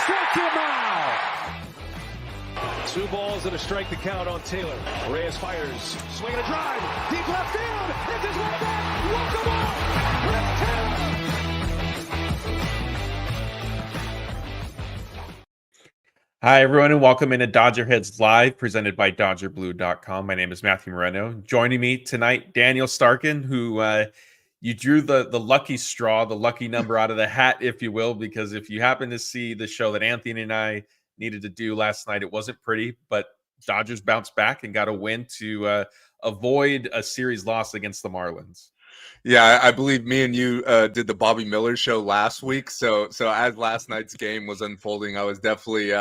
Strike him out. 2 balls and a strike to count on Taylor. Reyes fires, swinging a drive, deep left field. It's his way back. Welcome up. Rip Taylor. Hi, everyone, and welcome into DodgerHeads Live, presented by DodgerBlue.com. My name is Matthew Moreno. Joining me tonight, Daniel Starkand, who you drew the lucky straw, the lucky number out of the hat, if you will, because if you happen to see the show that Anthony and I needed to do last night, it wasn't pretty, but Dodgers bounced back and got a win to avoid a series loss against the Marlins. Yeah, I believe me and you did the Bobby Miller show last week. So as last night's game was unfolding, I was definitely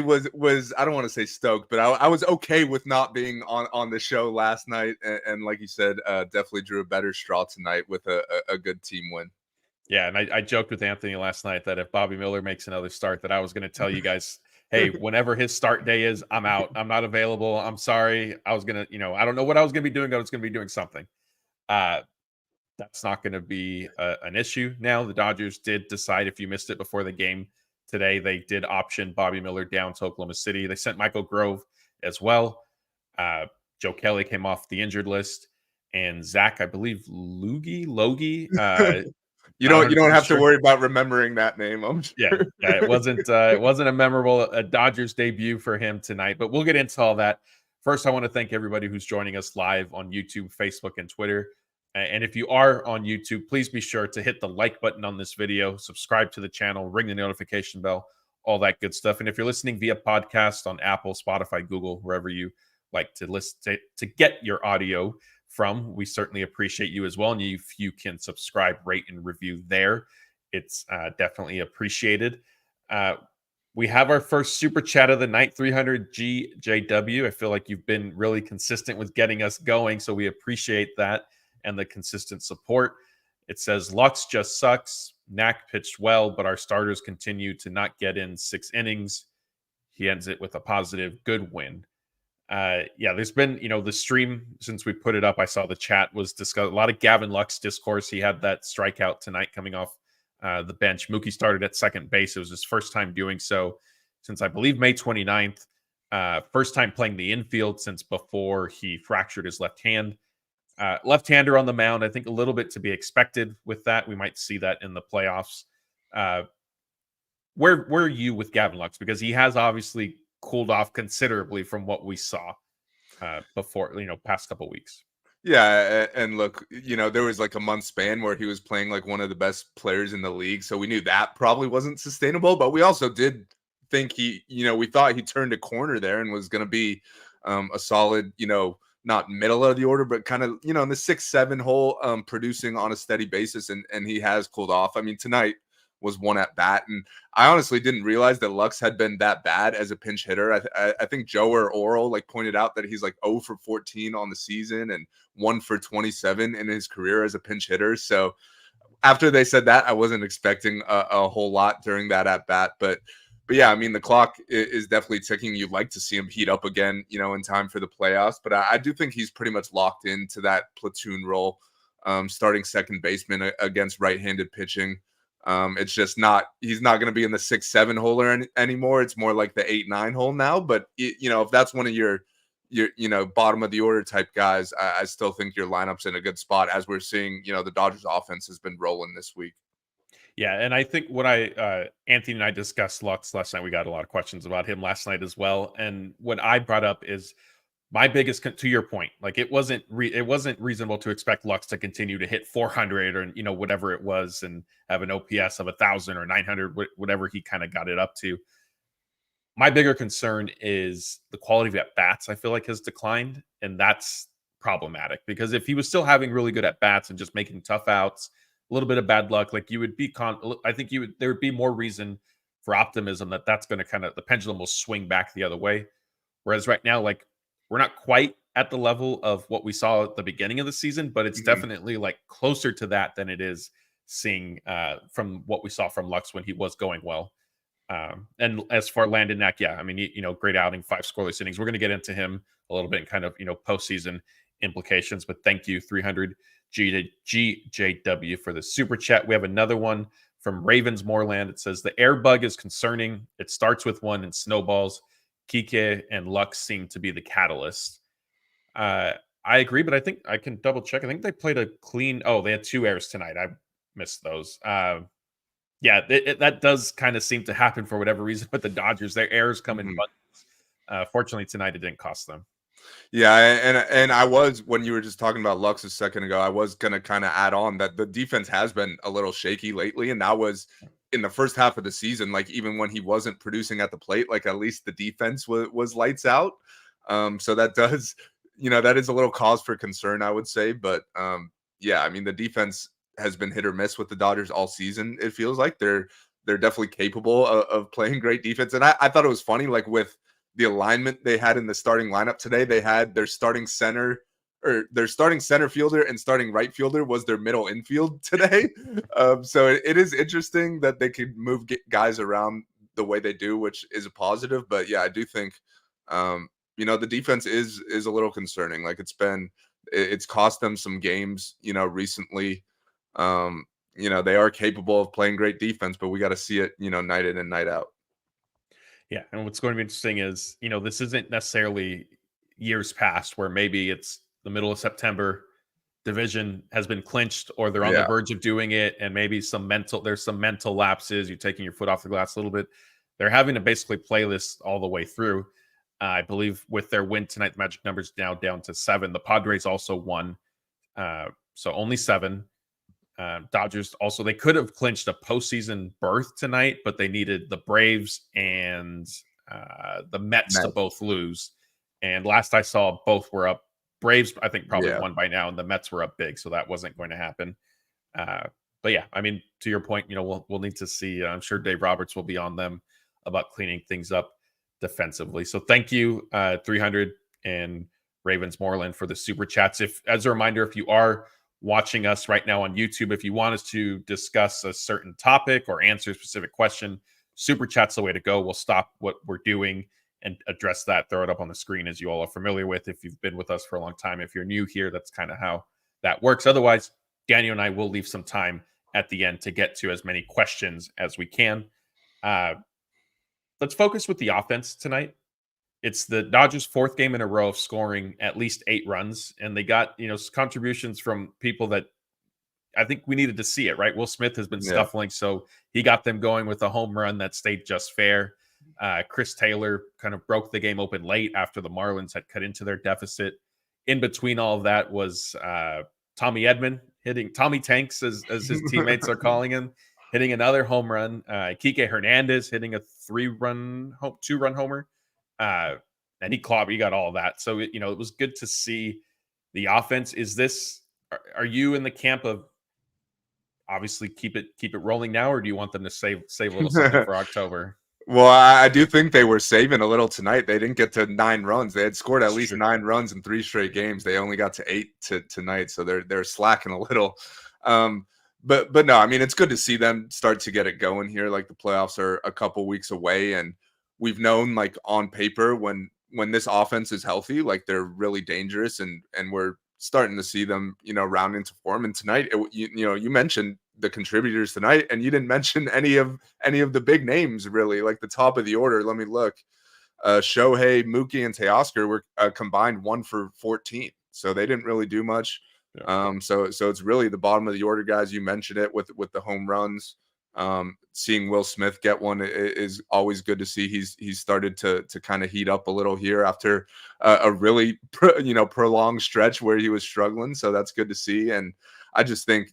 was I don't want to say stoked, but I was okay with not being on the show last night. And like you said, definitely drew a better straw tonight with a good team win. Yeah, and I joked with Anthony last night that if Bobby Miller makes another start, that I was going to tell you guys, hey, whenever his start day is, I'm out. I'm not available. I'm sorry. I was going to, I don't know what I was going to be doing. I was going to be doing something. That's not going to be an issue now. The Dodgers did decide, if you missed it before the game today, they did option Bobby Miller down to Oklahoma City. They sent Michael Grove as well. Joe Kelly came off the injured list, and Zach, I believe, Logie. You don't have to worry about remembering that name. I'm sure. Yeah, it wasn't a memorable Dodgers debut for him tonight, but we'll get into all that. First, I want to thank everybody who's joining us live on YouTube, Facebook, and Twitter. And if you are on YouTube, please be sure to hit the like button on this video, subscribe to the channel, ring the notification bell, all that good stuff. And if you're listening via podcast on Apple, Spotify, Google, wherever you like to listen to get your audio from, we certainly appreciate you as well. And if you can subscribe, rate, and review there, it's definitely appreciated. We have our first super chat of the night, 300GJW. I feel like you've been really consistent with getting us going, so we appreciate that and the consistent support. It says, Lux just sucks. Knack pitched well, but our starters continue to not get in 6 innings. He ends it with a positive, good win. There's been, the stream since we put it up, I saw the chat was discussed. A lot of Gavin Lux discourse. He had that strikeout tonight coming off the bench. Mookie started at second base. It was his first time doing so since, I believe, May 29th. First time playing the infield since before he fractured his left hand. Left-hander on the mound, I think a little bit to be expected with that. We might see that in the playoffs. Where are you with Gavin Lux? Because he has obviously cooled off considerably from what we saw before, past couple weeks. Yeah, and look, there was like a month span where he was playing like one of the best players in the league. So we knew that probably wasn't sustainable, but we also did think we thought he turned a corner there and was going to be a solid, not middle of the order, but kind of, in the 6-7 hole, producing on a steady basis. And he has cooled off. I mean, tonight was one at bat. And I honestly didn't realize that Lux had been that bad as a pinch hitter. I think Joe or Oral pointed out that he's 0 for 14 on the season and 1 for 27 in his career as a pinch hitter. So after they said that, I wasn't expecting a whole lot during that at bat, but yeah, I mean, the clock is definitely ticking. You'd like to see him heat up again, in time for the playoffs. But I do think he's pretty much locked into that platoon role, starting second baseman against right-handed pitching. It's just he's not going to be in the 6-7 hole anymore. It's more like the 8-9 hole now. But, if that's one of your bottom of the order type guys, I still think your lineup's in a good spot, as we're seeing, the Dodgers offense has been rolling this week. Yeah, and I think what Anthony and I discussed Lux last night, we got a lot of questions about him last night as well. And what I brought up is my biggest, to your point, it wasn't reasonable to expect Lux to continue to hit 400 or, whatever it was, and have an OPS of 1,000 or 900, whatever he kind of got it up to. My bigger concern is the quality of at-bats, I feel like, has declined, and that's problematic, because if he was still having really good at-bats and just making tough outs, a little bit of bad luck, you would be I think there would be more reason for optimism that that's going to the pendulum will swing back the other way. Whereas right now, we're not quite at the level of what we saw at the beginning of the season, but it's definitely closer to that than it is seeing from what we saw from Lux when he was going well. And as for Landon Knack, yeah, I mean, great outing, 5 scoreless innings. We're going to get into him a little bit and kind of, postseason implications, but thank you, 300 GJW for the super chat. We have another one From Ravens Moreland, it says the air bug is concerning. It starts with one and snowballs. Kike and Lux seem to be the catalyst. I agree, but I think I can double check. I think they played a clean. Oh, they had 2 airs tonight. I missed those. Yeah, that does kind of seem to happen for whatever reason with the Dodgers. Their errors come in abundance. Fortunately, tonight it didn't cost them. Yeah, and I was, when you were just talking about Lux a second ago, I was gonna kind of add on that the defense has been a little shaky lately, and that was in the first half of the season. Like even when he wasn't producing at the plate, like at least the defense was lights out. So that does, that is a little cause for concern, I would say. But yeah, I mean the defense has been hit or miss with the Dodgers all season. It feels like they're definitely capable of playing great defense, and I thought it was funny, like with the alignment they had in the starting lineup today. They had their starting center fielder and starting right fielder was their middle infield today. So it is interesting that they could move guys around the way they do, which is a positive. But yeah, I do think, the defense is a little concerning. Like it's cost them some games, recently. They are capable of playing great defense, but we got to see it, night in and night out. Yeah, and what's going to be interesting is, this isn't necessarily years past where maybe it's the middle of September, division has been clinched, or they're on the verge of doing it, and maybe there's some mental lapses, you're taking your foot off the glass a little bit. They're having to basically play this all the way through. I believe with their win tonight, the magic number's now down to 7. The Padres also won, so only 7. Dodgers also, they could have clinched a postseason berth tonight, but they needed the Braves and the Mets to both lose. And last I saw, both were up. Braves, I think, probably won by now, and the Mets were up big, so that wasn't going to happen. But yeah, I mean, to your point, we'll need to see. I'm sure Dave Roberts will be on them about cleaning things up defensively. So thank you, 300 and Ravens Moreland, for the super chats. As a reminder, if you are watching us right now on YouTube, if you want us to discuss a certain topic or answer a specific question, super chat's the way to go. We'll stop what we're doing and address that, throw it up on the screen, as you all are familiar with if you've been with us for a long time. If you're new here, that's kind of how that works. Otherwise, Daniel and I will leave some time at the end to get to as many questions as we can. Let's focus with the offense tonight. It's the Dodgers' 4th game in a row of scoring at least 8 runs, and they got contributions from people that I think we needed to see it, right? Will Smith has been scuffling, so he got them going with a home run that stayed just fair. Chris Taylor kind of broke the game open late after the Marlins had cut into their deficit. In between all of that was Tommy Edman hitting, Tommy Tanks as his teammates are calling him, hitting another home run. Kike Hernandez hitting a 2-run homer. And he got all of that. So, it was good to see the offense. Are you in the camp of obviously keep it rolling now, or do you want them to save a little something for October? Well, I do think they were saving a little tonight. They didn't get to 9 runs. They had scored at least 9 runs in 3 straight games. They only got to 8 tonight, so they're slacking a little. But no, I mean, it's good to see them start to get it going here. Like the playoffs are a couple weeks away, and we've known, like on paper, when this offense is healthy, like they're really dangerous, and we're starting to see them, round into form. And tonight, you mentioned the contributors tonight, and you didn't mention any of the big names, really, like the top of the order. Let me look. Shohei, Mookie, and Teoscar were combined 1 for 14, so they didn't really do much. So it's really the bottom of the order guys. You mentioned it with the home runs. Seeing Will Smith get one is always good to see. He's started to kind of heat up a little here after a really prolonged stretch where he was struggling. So that's good to see. And I just think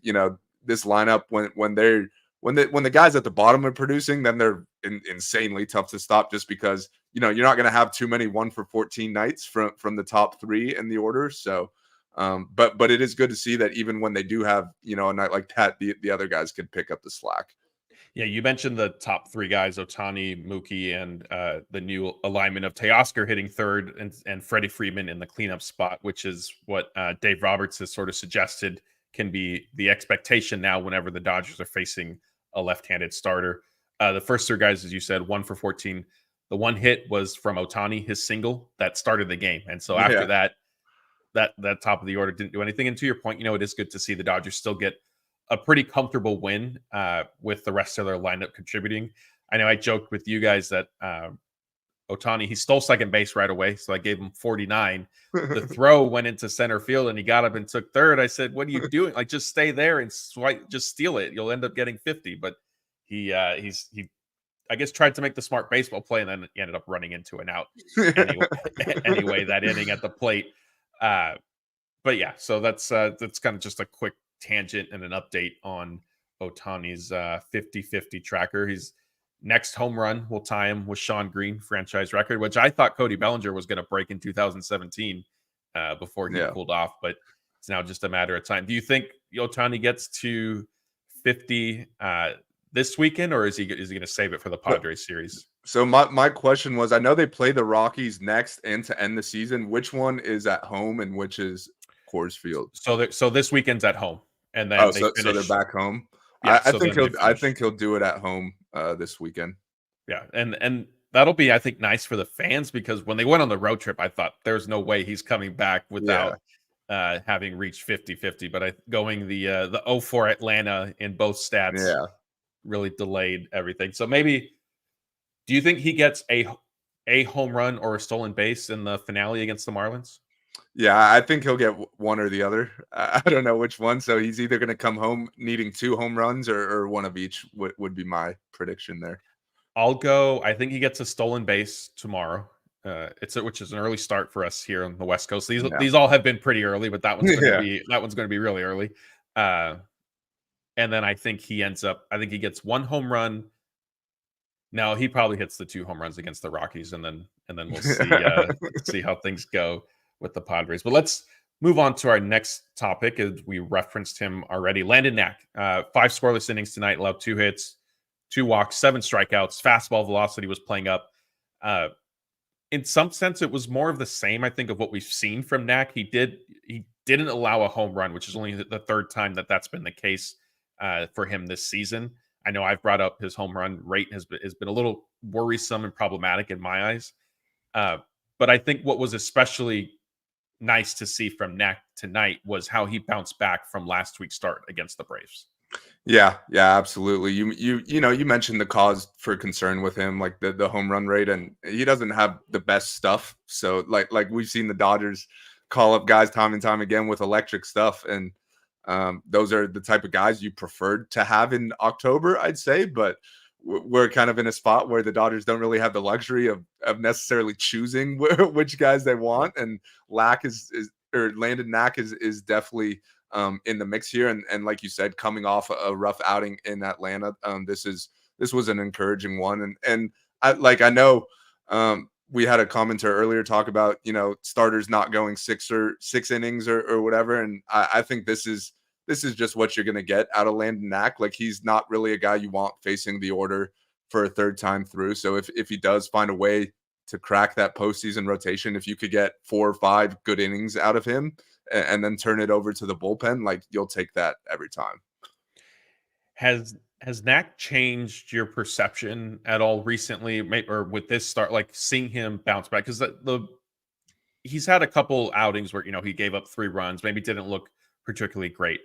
this lineup, when the guys at the bottom are producing, then they're insanely tough to stop, just because you're not going to have too many 1 for 14 nights from the top 3 in the order. So but it is good to see that even when they do have a night like that, the other guys could pick up the slack. Yeah, you mentioned the top 3 guys, Ohtani, Mookie, and the new alignment of Teoscar hitting 3rd and Freddie Freeman in the cleanup spot, which is what Dave Roberts has sort of suggested can be the expectation now whenever the Dodgers are facing a left-handed starter. The first 3 guys, as you said, 1 for 14. The one hit was from Ohtani, his single that started the game. And so after that top of the order didn't do anything. And to your point, it is good to see the Dodgers still get a pretty comfortable win with the rest of their lineup contributing. I know I joked with you guys that Ohtani, he stole second base right away, so I gave him 49. The throw went into center field, and he got up and took third. I said, "What are you doing? Like, just stay there and swipe, just steal it. You'll end up getting 50." But he I guess tried to make the smart baseball play, and then he ended up running into an out anyway that inning at the plate. But yeah, so that's kind of just a quick tangent and an update on Ohtani's 50-50 tracker. He's next home run will tie him with Sean Green franchise record, which I thought Cody Bellinger was going to break in 2017 before he cooled off, but it's now just a matter of time. Do you think Ohtani gets to 50 this weekend, or is he going to save it for the Padres series? So my question was, I know they play the Rockies next and to end the season. Which one is at home and which is Coors Field? So this weekend's at home, and then so they're back home. Yeah, I think he'll do it at home this weekend. Yeah, and that'll be, I think, nice for the fans, because when they went on the road trip, I thought there's no way he's coming back without having reached 50-50. But going the 0-4 Atlanta in both stats really delayed everything. So maybe, do you think he gets a home run or a stolen base in the finale against the Marlins? Yeah, I think he'll get one or the other. I don't know which one. So he's either going to come home needing 2 home runs or one of each would be my prediction there. I'll go. I think he gets a stolen base tomorrow. Which is an early start for us here on the West Coast. These all have been pretty early, but that one's going to be really early. And then I think he gets 1 home run. No, he probably hits the 2 home runs against the Rockies, and then we'll see how things go with the Padres. But let's move on to our next topic, as we referenced him already. Landon Knack, 5 scoreless innings tonight, allowed 2 hits, 2 walks, 7 strikeouts. Fastball velocity was playing up. In some sense, it was more of the same, I think, of what we've seen from Knack. He didn't allow a home run, which is only the 3rd time that's been the case for him this season. I know I've brought up his home run rate has been a little worrisome and problematic in my eyes. But I think what was especially nice to see from Knack tonight was how he bounced back from last week's start against the Braves. Yeah, absolutely. You mentioned the cause for concern with him, like the home run rate, and he doesn't have the best stuff. So like we've seen the Dodgers call up guys time and time again with electric stuff, and those are the type of guys you preferred to have in October, I'd say. But we're kind of in a spot where the Dodgers don't really have the luxury of necessarily choosing which guys they want, and Landon Knack is definitely in the mix here. And like you said, coming off a rough outing in Atlanta, this was an encouraging one. And I know we had a commenter earlier talk about, starters not going 6 innings or whatever. And I think this is just what you're going to get out of Landon Knack. Like, he's not really a guy you want facing the order for a 3rd time through. So if he does find a way to crack that postseason rotation, if you could get 4 or 5 good innings out of him and then turn it over to the bullpen, like, you'll take that every time. Has Knack changed your perception at all recently, or with this start, like seeing him bounce back? Because he's had a couple outings where, he gave up 3 runs, maybe didn't look particularly great.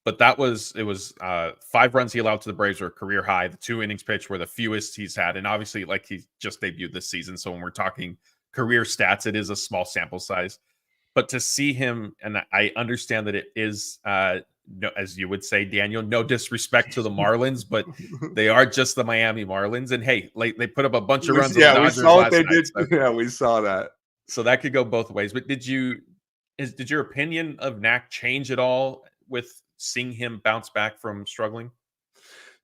But it was 5 runs he allowed to the Braves were a career high. The 2 innings pitch were the fewest he's had. And obviously, like, he just debuted this season. So when we're talking career stats, it is a small sample size. But to see him, and I understand that it is, as you would say, Daniel, no disrespect to the Marlins, but they are just the Miami Marlins. And hey, they put up a bunch of runs. Yeah, we saw what they did. So. Yeah, we saw that. So that could go both ways. But did your opinion of Knack change at all with seeing him bounce back from struggling?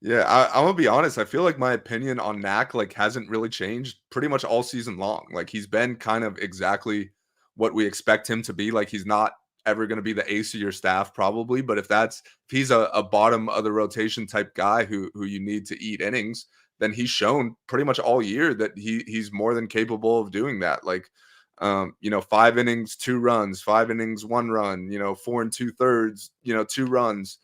Yeah, I'm gonna be honest. I feel like my opinion on Knack hasn't really changed pretty much all season long. Like, he's been kind of exactly what we expect him to be. Like, he's not ever going to be the ace of your staff, probably, but if he's a bottom of the rotation type guy who you need to eat innings, then he's shown pretty much all year that he's more than capable of doing that. Like, 5 innings, 2 runs, 5 innings, 1 run, 4 2/3, 2 runs.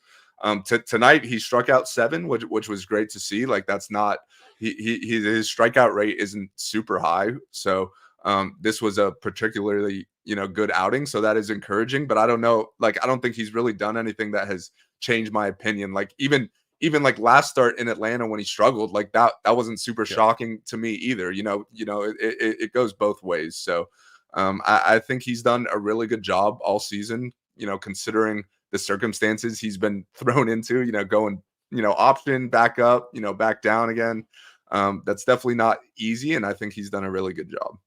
Tonight he struck out 7, which was great to see. Like, that's not his strikeout rate isn't super high. So this was a particularly good outing. So that is encouraging, but I don't know. Like, I don't think he's really done anything that has change my opinion. Like even like last start in Atlanta when he struggled, like that wasn't super shocking to me either. It goes both ways. So I think he's done a really good job all season, considering the circumstances he's been thrown into, going, option back up, back down again. That's definitely not easy. And I think he's done a really good job.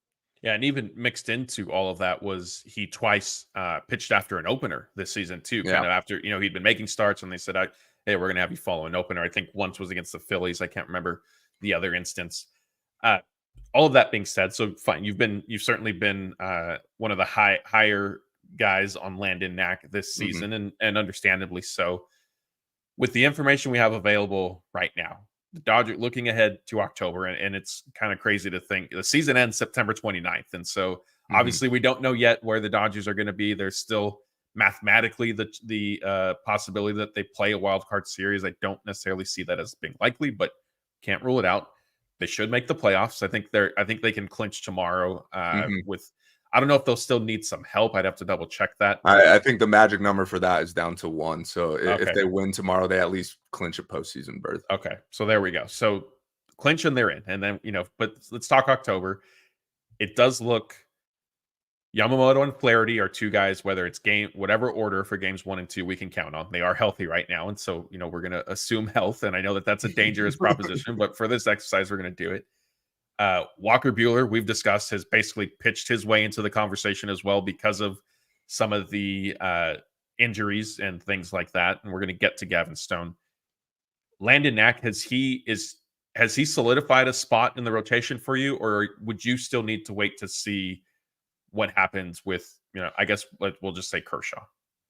Yeah, and even mixed into all of that was he twice pitched after an opener this season too. Kind of after he'd been making starts, and they said, "Hey, we're going to have you follow an opener." I think once was against the Phillies. I can't remember the other instance. All of that being said, so fine, you've certainly been one of the higher guys on Landon Knack this season, and understandably so. With the information we have available right now, the Dodgers looking ahead to October, and it's kind of crazy to think the season ends September 29th. And so obviously we don't know yet where the Dodgers are going to be. There's still mathematically the possibility that they play a wild card series. I don't necessarily see that as being likely, but can't rule it out. They should make the playoffs. I think they can clinch tomorrow with, I don't know if they'll still need some help. I'd have to double check that. I think the magic number for that is down to 1. So if they win tomorrow, they at least clinch a postseason berth. Okay. So there we go. So clinch and they're in. And then, but let's talk October. It does look Yamamoto and Flaherty are two guys, whether it's whatever order for games 1 and 2 we can count on. They are healthy right now. And so, we're going to assume health. And I know that that's a dangerous proposition, but for this exercise, we're going to do it. Walker Buehler, we've discussed, has basically pitched his way into the conversation as well because of some of the injuries and things like that. And we're going to get to Gavin Stone. Landon Knack, has he solidified a spot in the rotation for you, or would you still need to wait to see what happens with, I guess we'll just say Kershaw?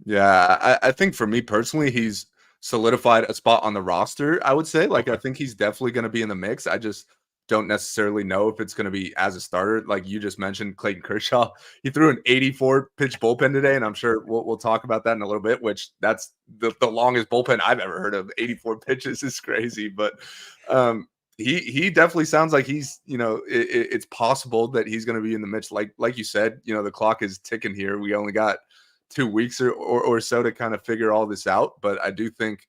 Yeah, I think for me personally, he's solidified a spot on the roster. I would say, I think he's definitely going to be in the mix. I just don't necessarily know if it's going to be as a starter. Like you just mentioned, Clayton Kershaw, he threw an 84 pitch bullpen today, and I'm sure we'll talk about that in a little bit, which that's the longest bullpen I've ever heard of. 84 pitches is crazy, but he definitely sounds like he's, it's possible that he's going to be in the mix. Like you said, the clock is ticking here. We only got 2 weeks or so to kind of figure all this out, but I do think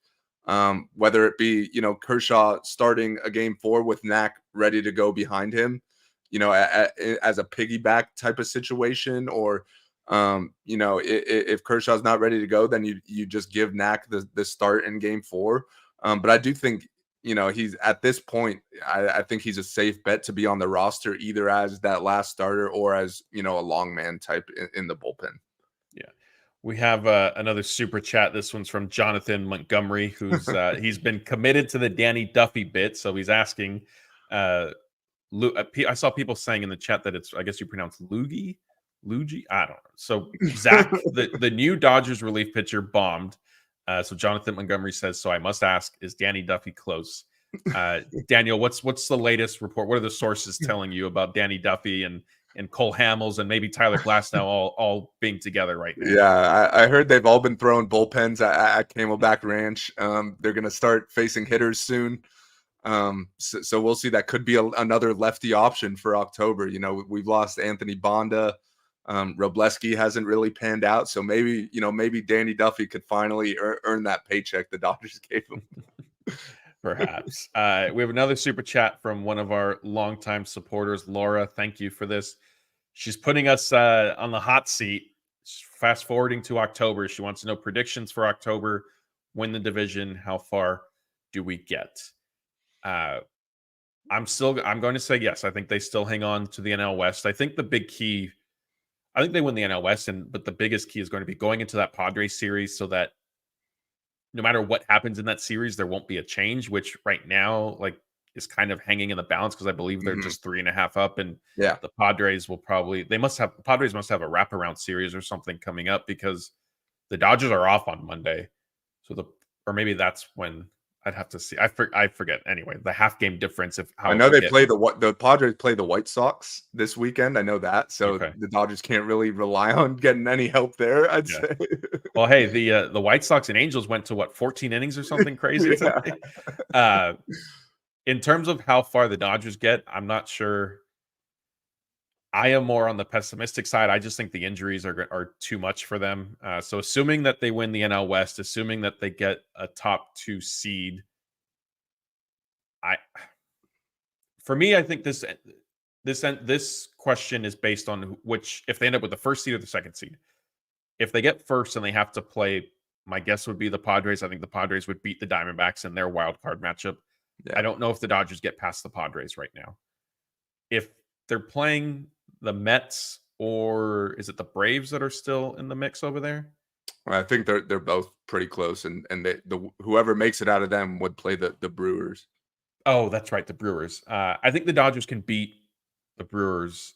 whether it be, Kershaw starting a game 4 with Knack ready to go behind him, as a piggyback type of situation, or, if Kershaw's not ready to go, then you just give Knack the start in game 4. But I do think, he's at this point, I think he's a safe bet to be on the roster, either as that last starter or as, a long man type in the bullpen. Yeah. We have another super chat. This one's from Jonathan Montgomery, who's he's been committed to the Danny Duffy bit. So he's asking, I saw people saying in the chat that it's, I guess you pronounce Luigi. I don't know. So Zach, the new Dodgers relief pitcher, bombed. So Jonathan Montgomery says, so I must ask, is Danny Duffy close? Daniel, what's the latest report? What are the sources telling you about Danny Duffy and Cole Hamels and maybe Tyler Glasnow all being together right now? Yeah, I heard they've all been throwing bullpens at Camelback Ranch. They're going to start facing hitters soon. So we'll see. That could be another lefty option for October. We've lost Anthony Bonda. Robleski hasn't really panned out. So maybe Danny Duffy could finally earn that paycheck the Dodgers gave him. Perhaps. We have another super chat from one of our longtime supporters, Laura. Thank you for this. She's putting us on the hot seat. Fast forwarding to October. She wants to know predictions for October, win the division. How far do we get? I'm going to say yes. I think they still hang on to the NL West. I think the big key, I think they win the NL West, but the biggest key is going to be going into that Padres series so that no matter what happens in that series, there won't be a change, which right now, is kind of hanging in the balance because I believe they're just 3.5 up, and the Padres will Padres must have a wraparound series or something coming up because the Dodgers are off on Monday. Or maybe that's when I'd have to see. I forget. Anyway, the half game difference. I know they play the Padres play the White Sox this weekend. I know that. So the Dodgers can't really rely on getting any help there, I'd say. Well, hey, the White Sox and Angels went to 14 innings or something crazy. In terms of how far the Dodgers get, I'm not sure. I am more on the pessimistic side. I just think the injuries are too much for them. So assuming that they win the NL West, assuming that they get a top 2 seed, for me, I think this question is based on which, if they end up with the first seed or the second seed. If they get first and they have to play, my guess would be the Padres. I think the Padres would beat the Diamondbacks in their wild card matchup. Yeah. I don't know if the Dodgers get past the Padres right now. If they're playing the Mets, or is it the Braves that are still in the mix over there? I think they're both pretty close, and whoever makes it out of them would play the Brewers. Oh, that's right, the Brewers. I think the Dodgers can beat the Brewers,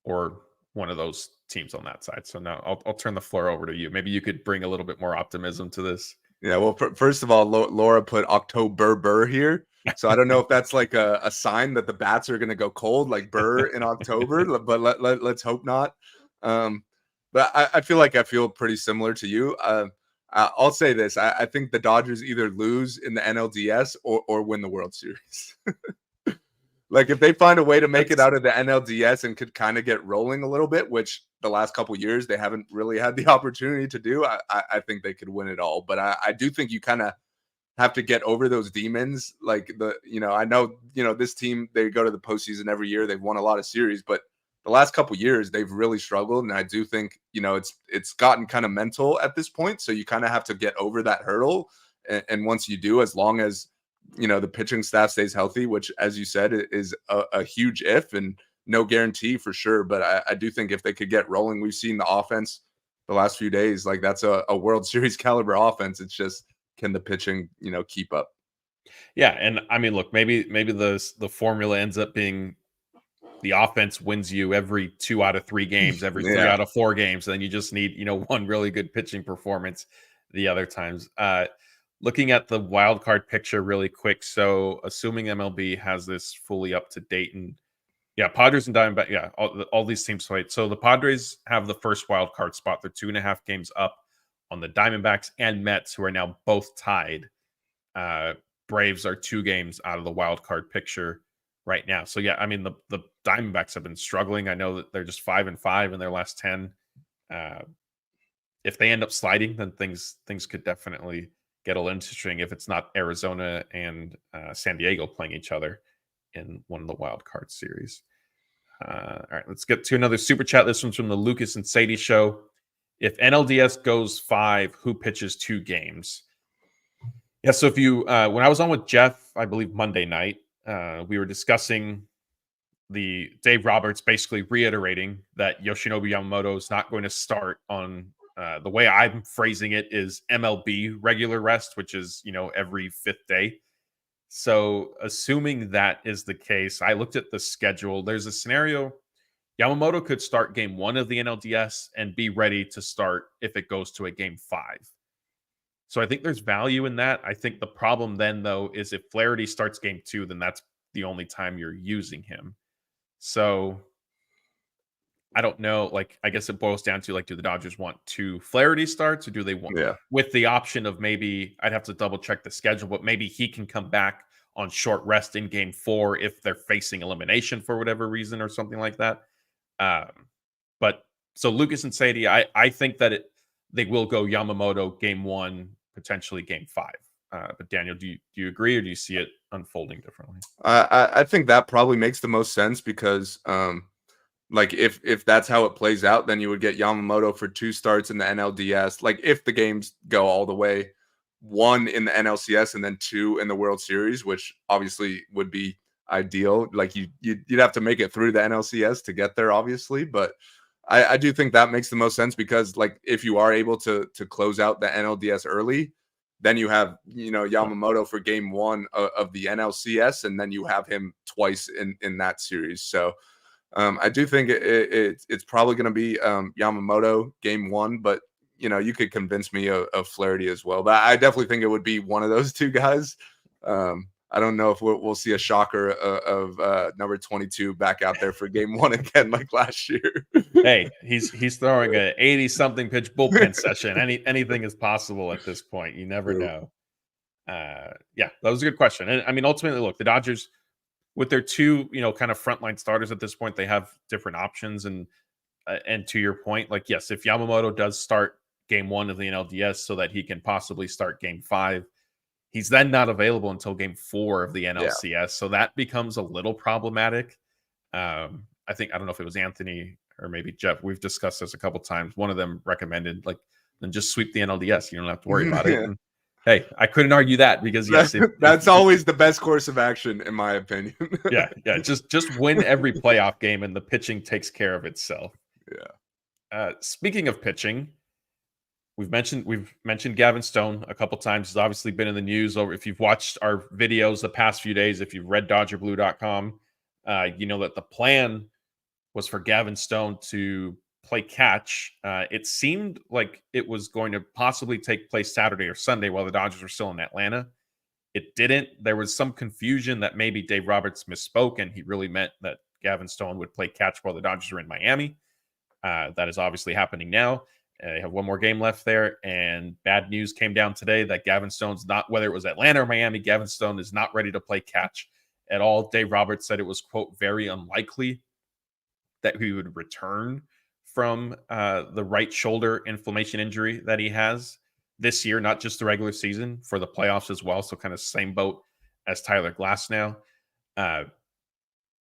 or one of those teams on that side. So now I'll turn the floor over to you. Maybe you could bring a little bit more optimism to this. Yeah, well, first of all, Laura put October here, so I don't know if that's like a sign that the bats are going to go cold, like Burr in October. But let's hope not. But I feel pretty similar to you. I'll say this: I think the Dodgers either lose in the NLDS or win the World Series. Like if they find a way to make it out of the NLDS and could kind of get rolling a little bit, which the last couple of years they haven't really had the opportunity to do, I think they could win it all. But I do think you kind of have to get over those demons. Like I know, this team, they go to the postseason every year. They've won a lot of series, but the last couple of years they've really struggled. And I do think, it's gotten kind of mental at this point. So you kind of have to get over that hurdle. And once you do, as long as the pitching staff stays healthy, which, as you said, is a huge if and no guarantee for sure. But I do think if they could get rolling, we've seen the offense the last few days, like that's a World Series caliber offense. It's just, can the pitching, keep up? Yeah. And I mean, look, maybe the formula ends up being the offense wins you every 2 out of 3 games, every 3 out of 4 games. And then you just need, one really good pitching performance the other times. Looking at the wild card picture really quick. So assuming MLB has this fully up to date, and Padres and Diamondback, all these teams played. So the Padres have the first wild card spot. They're 2.5 games up on the Diamondbacks and Mets, who are now both tied. Braves are 2 games out of the wild card picture right now. So I mean the Diamondbacks have been struggling. I know that they're just 5-5 in their last 10. If they end up sliding, then things could definitely get a little interesting if it's not Arizona and San Diego playing each other in one of the wild card series. All right, let's get to another super chat. This one's from the Lucas and Sadie show. If NLDS goes 5, who pitches 2 games? Yeah, so if you when I was on with Jeff, I believe Monday night, we were discussing the Dave Roberts basically reiterating that Yoshinobu Yamamoto is not going to start on the way I'm phrasing it is MLB regular rest, which is, every 5th day. So assuming that is the case, I looked at the schedule. There's a scenario Yamamoto could start game 1 of the NLDS and be ready to start if it goes to a game 5. So I think there's value in that. I think the problem then, though, is if Flaherty starts game 2, then that's the only time you're using him. So I don't know. Like, I guess it boils down to, do the Dodgers want 2 Flaherty starts, or do they want with the option of maybe, I'd have to double check the schedule, but maybe he can come back on short rest in game 4 if they're facing elimination for whatever reason or something like that. But so Lucas and Sadie, I think that they will go Yamamoto game 1, potentially game 5. But Daniel, do you agree, or do you see it unfolding differently? I think that probably makes the most sense because, if that's how it plays out, then you would get Yamamoto for 2 starts in the NLDS. Like if the games go all the way, 1 in the NLCS and then 2 in the World Series, which obviously would be ideal. Like you'd have to make it through the NLCS to get there, obviously. But I do think that makes the most sense because, if you are able to close out the NLDS early, then you have, Yamamoto for game 1 of the NLCS, and then you have him twice in that series. So I do think it's probably going to be Yamamoto game 1, but you could convince me of Flaherty as well. But I definitely think it would be one of those 2 guys. I don't know if we'll see a shocker of number 22 back out there for game 1 again like last year. Hey, he's throwing a 80-something pitch bullpen session. Anything is possible at this point. You never know. That was a good question. And I mean, ultimately, look, the Dodgers, with their two, kind of frontline starters at this point, they have different options. And to your point, like, yes, if Yamamoto does start game 1 of the NLDS so that he can possibly start game 5, he's then not available until game 4 of the NLCS. So that becomes a little problematic. I don't know if it was Anthony or maybe Jeff. We've discussed this a couple times. One of them recommended, like, then just sweep the NLDS. You don't have to worry about it. And, hey, I couldn't argue that because, yes, that's always the best course of action, in my opinion. yeah. Just win every playoff game and the pitching takes care of itself. Yeah. Speaking of pitching, we've mentioned Gavin Stone a couple times. He's obviously been in the news over. If you've watched our videos the past few days, if you've read DodgerBlue.com, you know that the plan was for Gavin Stone to play catch. It seemed like it was going to possibly take place Saturday or Sunday while the Dodgers were still in Atlanta. It didn't. There was some confusion that maybe Dave Roberts misspoke and he really meant that Gavin Stone would play catch while the Dodgers are in Miami. That is obviously happening now. They have one more game left there, and bad news came down today that Gavin Stone's not, whether it was Atlanta or Miami, Gavin Stone is not ready to play catch at all. Dave Roberts said it was, quote, very unlikely that he would return from the right shoulder inflammation injury that he has this year, not just the regular season, for the playoffs as well. So kind of same boat as Tyler Glasnow.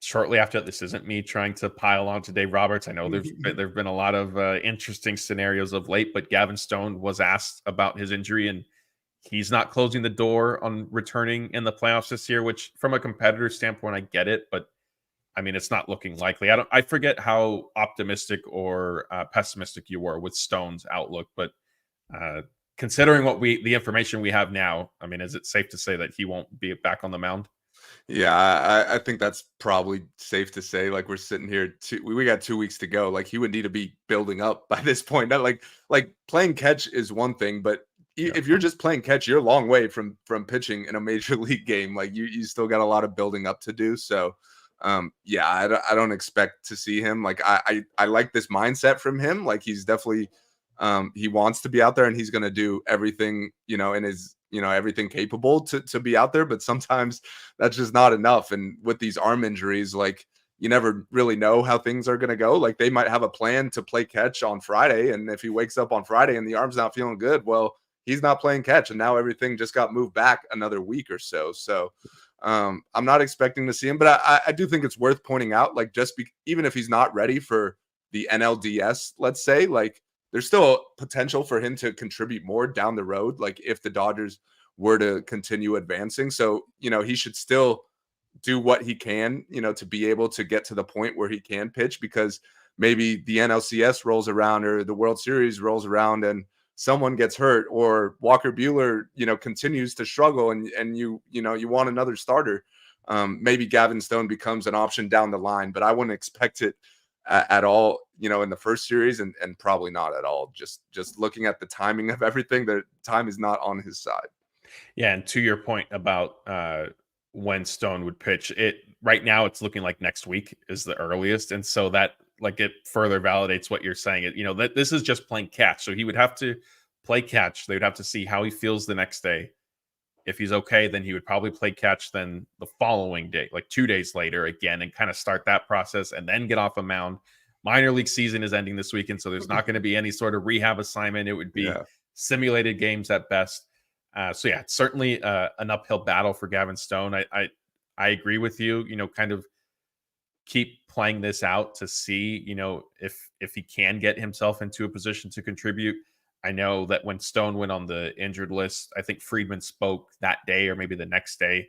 Shortly after, this isn't me trying to pile on to Dave Roberts. I know there've been a lot of interesting scenarios of late, but Gavin Stone was asked about his injury, and he's not closing the door on returning in the playoffs this year, which from a competitor standpoint, I get it, but I mean, it's not looking likely. I forget how optimistic or pessimistic you were with Stone's outlook, but considering the information we have now, I mean, is it safe to say that he won't be back on the mound? Yeah, I think that's probably safe to say. Like, we're sitting here, we got 2 weeks to go. Like, he would need to be building up by this point. Not like playing catch is one thing, but if you're just playing catch, you're a long way from pitching in a major league game. Like, you still got a lot of building up to do. So, I don't expect to see him. Like, I like this mindset from him. Like, he's definitely he wants to be out there, and he's going to do everything, in his, everything capable to be out there. But sometimes that's just not enough. And with these arm injuries, like, you never really know how things are going to go. Like, they might have a plan to play catch on Friday, and if he wakes up on Friday and the arm's not feeling good, well, he's not playing catch, and now everything just got moved back another week or so. So I'm not expecting to see him, but I do think it's worth pointing out, like, even if he's not ready for the NLDS, let's say, like, there's still potential for him to contribute more down the road, like if the Dodgers were to continue advancing. So, he should still do what he can, to be able to get to the point where he can pitch, because maybe the NLCS rolls around or the World Series rolls around and someone gets hurt, or Walker Buehler, continues to struggle, and you want another starter. Maybe Gavin Stone becomes an option down the line, but I wouldn't expect it at all, in the first series, and probably not at all. Just looking at the timing of everything, the time is not on his side. Yeah, and to your point about when Stone would pitch, right now it's looking like next week is the earliest, and so that, like, it further validates what you're saying. That this is just playing catch, so he would have to play catch. They would have to see how he feels the next day. If he's okay, then he would probably play catch then the following day, like 2 days later again, and kind of start that process and then get off a mound. Minor league season is ending this weekend, so there's not going to be any sort of rehab assignment. It would be simulated games at best. So yeah, it's certainly an uphill battle for Gavin Stone. I agree with you. Kind of keep playing this out to see, if he can get himself into a position to contribute. I know that when Stone went on the injured list, I think Friedman spoke that day or maybe the next day,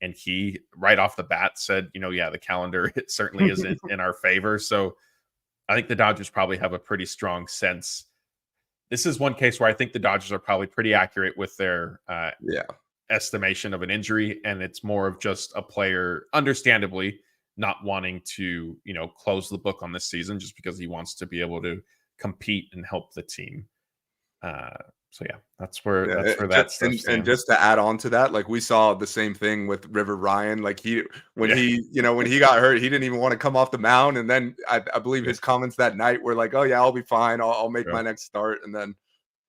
and he right off the bat said, the calendar, it certainly isn't in our favor. So I think the Dodgers probably have a pretty strong sense. This is one case where I think the Dodgers are probably pretty accurate with their estimation of an injury, and it's more of just a player, understandably, not wanting to, close the book on this season just because he wants to be able to compete and help the team. So yeah, that's where that stuff stands. And just to add on to that, like, we saw the same thing with River Ryan. Like, when he got hurt, he didn't even want to come off the mound. And then I believe his comments that night were like, "Oh yeah, I'll be fine. I'll make my next start." And then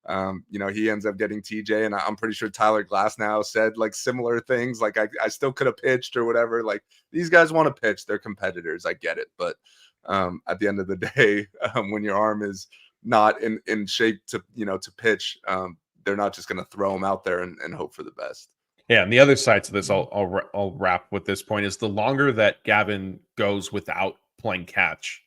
He ends up getting TJ, and I'm pretty sure Tyler Glasnow said like similar things. Like I still could have pitched or whatever. Like these guys want to pitch, they're competitors. I get it. But at the end of the day, when your arm is not in shape to pitch, they're not just going to throw them out there and hope for the best. Yeah, and the other side to this, I'll wrap with this point, is the longer that Gavin goes without playing catch,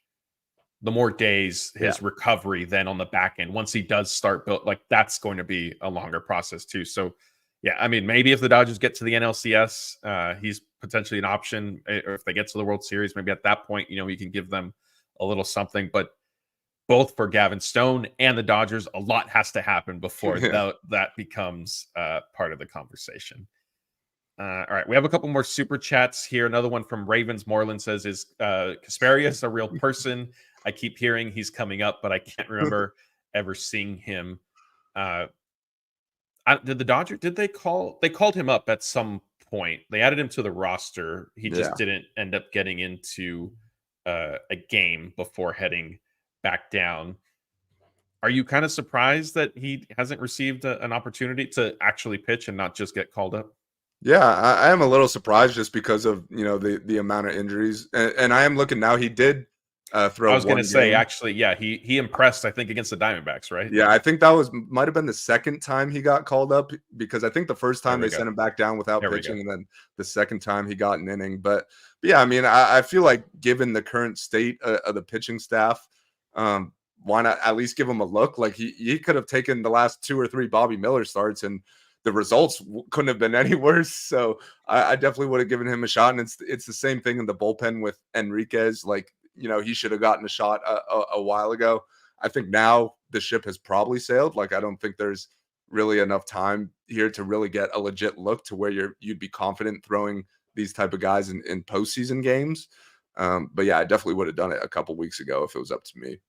the more days his recovery then on the back end. Once he does start that's going to be a longer process too. So yeah, I mean, maybe if the Dodgers get to the NLCS, he's potentially an option. Or if they get to the World Series, maybe at that point, you can give them a little something. But both for Gavin Stone and the Dodgers, a lot has to happen before that becomes part of the conversation. All right, we have a couple more super chats here. Another one from Ravens Moreland says, "Is Kasparius a real person? I keep hearing he's coming up, but I can't remember ever seeing him." Did the Dodgers? They called him up at some point? They added him to the roster. He just didn't end up getting into a game before heading back down. Are you kind of surprised that he hasn't received an opportunity to actually pitch and not just get called up? Yeah, I am a little surprised just because of the amount of injuries, and I am looking now. He did throw. I was going to say, actually, yeah, he impressed, I think, against the Diamondbacks, right? Yeah, I think that might have been the second time he got called up, because I think the first time they sent him back down without pitching, and then the second time he got an inning. But yeah, I mean, I feel like given the current state of the pitching staff, why not at least give him a look? Like he could have taken the last 2 or 3 Bobby Miller starts, and the results couldn't have been any worse. So I definitely would have given him a shot. And it's the same thing in the bullpen with Enriquez. Like, he should have gotten a shot a while ago. I think now the ship has probably sailed. Like, I don't think there's really enough time here to really get a legit look to where you'd be confident throwing these type of guys in postseason games. But yeah, I definitely would have done it a couple weeks ago if it was up to me.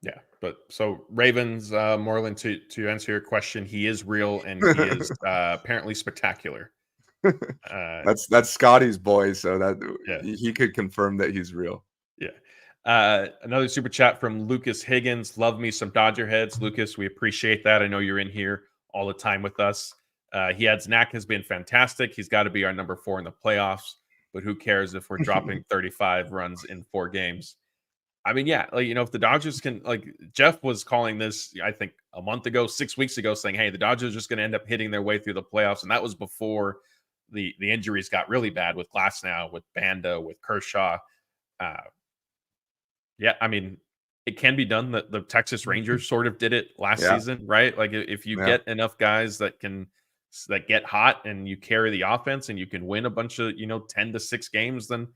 Yeah, but so Ravens, Moreland, to answer your question, he is real and he is apparently spectacular. That's Scotty's boy, so that he could confirm that he's real. Yeah. Another super chat from Lucas Higgins. Love me some Dodger heads, Lucas. We appreciate that. I know you're in here all the time with us. He adds, Knack has been fantastic. He's got to be our number 4 in the playoffs, but who cares if we're dropping 35 runs in 4 games? I mean, yeah, if the Dodgers can, Jeff was calling this, I think a month ago, 6 weeks ago, saying, hey, the Dodgers are just going to end up hitting their way through the playoffs. And that was before the injuries got really bad with Glasnow, with Banda, with Kershaw. Yeah, I mean, it can be done. The Texas Rangers sort of did it last season, right? Like if you get enough guys that get hot and you carry the offense and you can win a bunch of, 10 to 6 games, then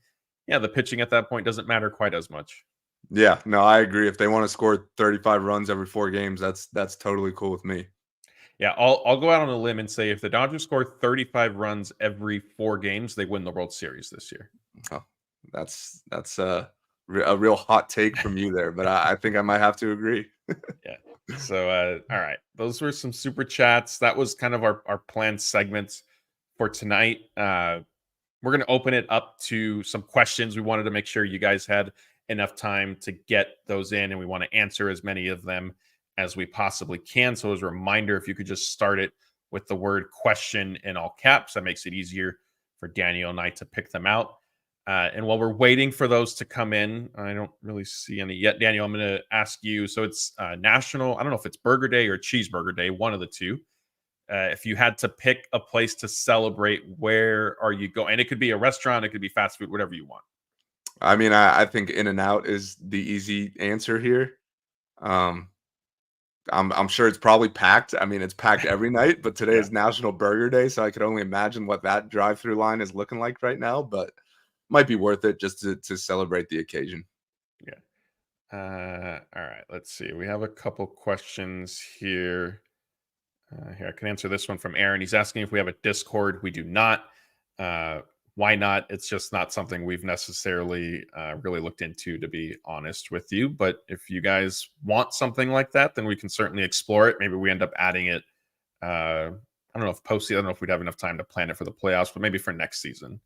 yeah, the pitching at that point doesn't matter quite as much. Yeah, no, I agree. If they want to score 35 runs every 4 games, that's totally cool with me. Yeah, I'll go out on a limb and say if the Dodgers score 35 runs every 4 games, they win the World Series this year. Oh, that's a real hot take from you there, but I think I might have to agree. Yeah. So, all right, those were some super chats. That was kind of our planned segments for tonight. We're going to open it up to some questions. We wanted to make sure you guys had enough time to get those in, and we want to answer as many of them as we possibly can. So as a reminder, if you could just start it with the word question in all caps, that makes it easier for Daniel and I to pick them out. And while we're waiting for those to come in, I don't really see any yet. Daniel, I'm going to ask you. So it's National, I don't know if it's Burger Day or Cheeseburger Day, one of the two. If you had to pick a place to celebrate, where are you going? And it could be a restaurant, it could be fast food, whatever you want. I mean, I think In-N-Out is the easy answer here. I'm sure it's probably packed. I mean, it's packed every night, but today is National Burger Day, so I could only imagine what that drive-through line is looking like right now, but might be worth it just to celebrate the occasion. Yeah. All right, let's see. We have a couple questions here. Here, I can answer this one from Aaron. He's asking if we have a Discord. We do not. Why not? It's just not something we've necessarily really looked into, to be honest with you. But if you guys want something like that, then we can certainly explore it. Maybe we end up adding it. I don't know if postseason, I don't know if we'd have enough time to plan it for the playoffs, but maybe for next season.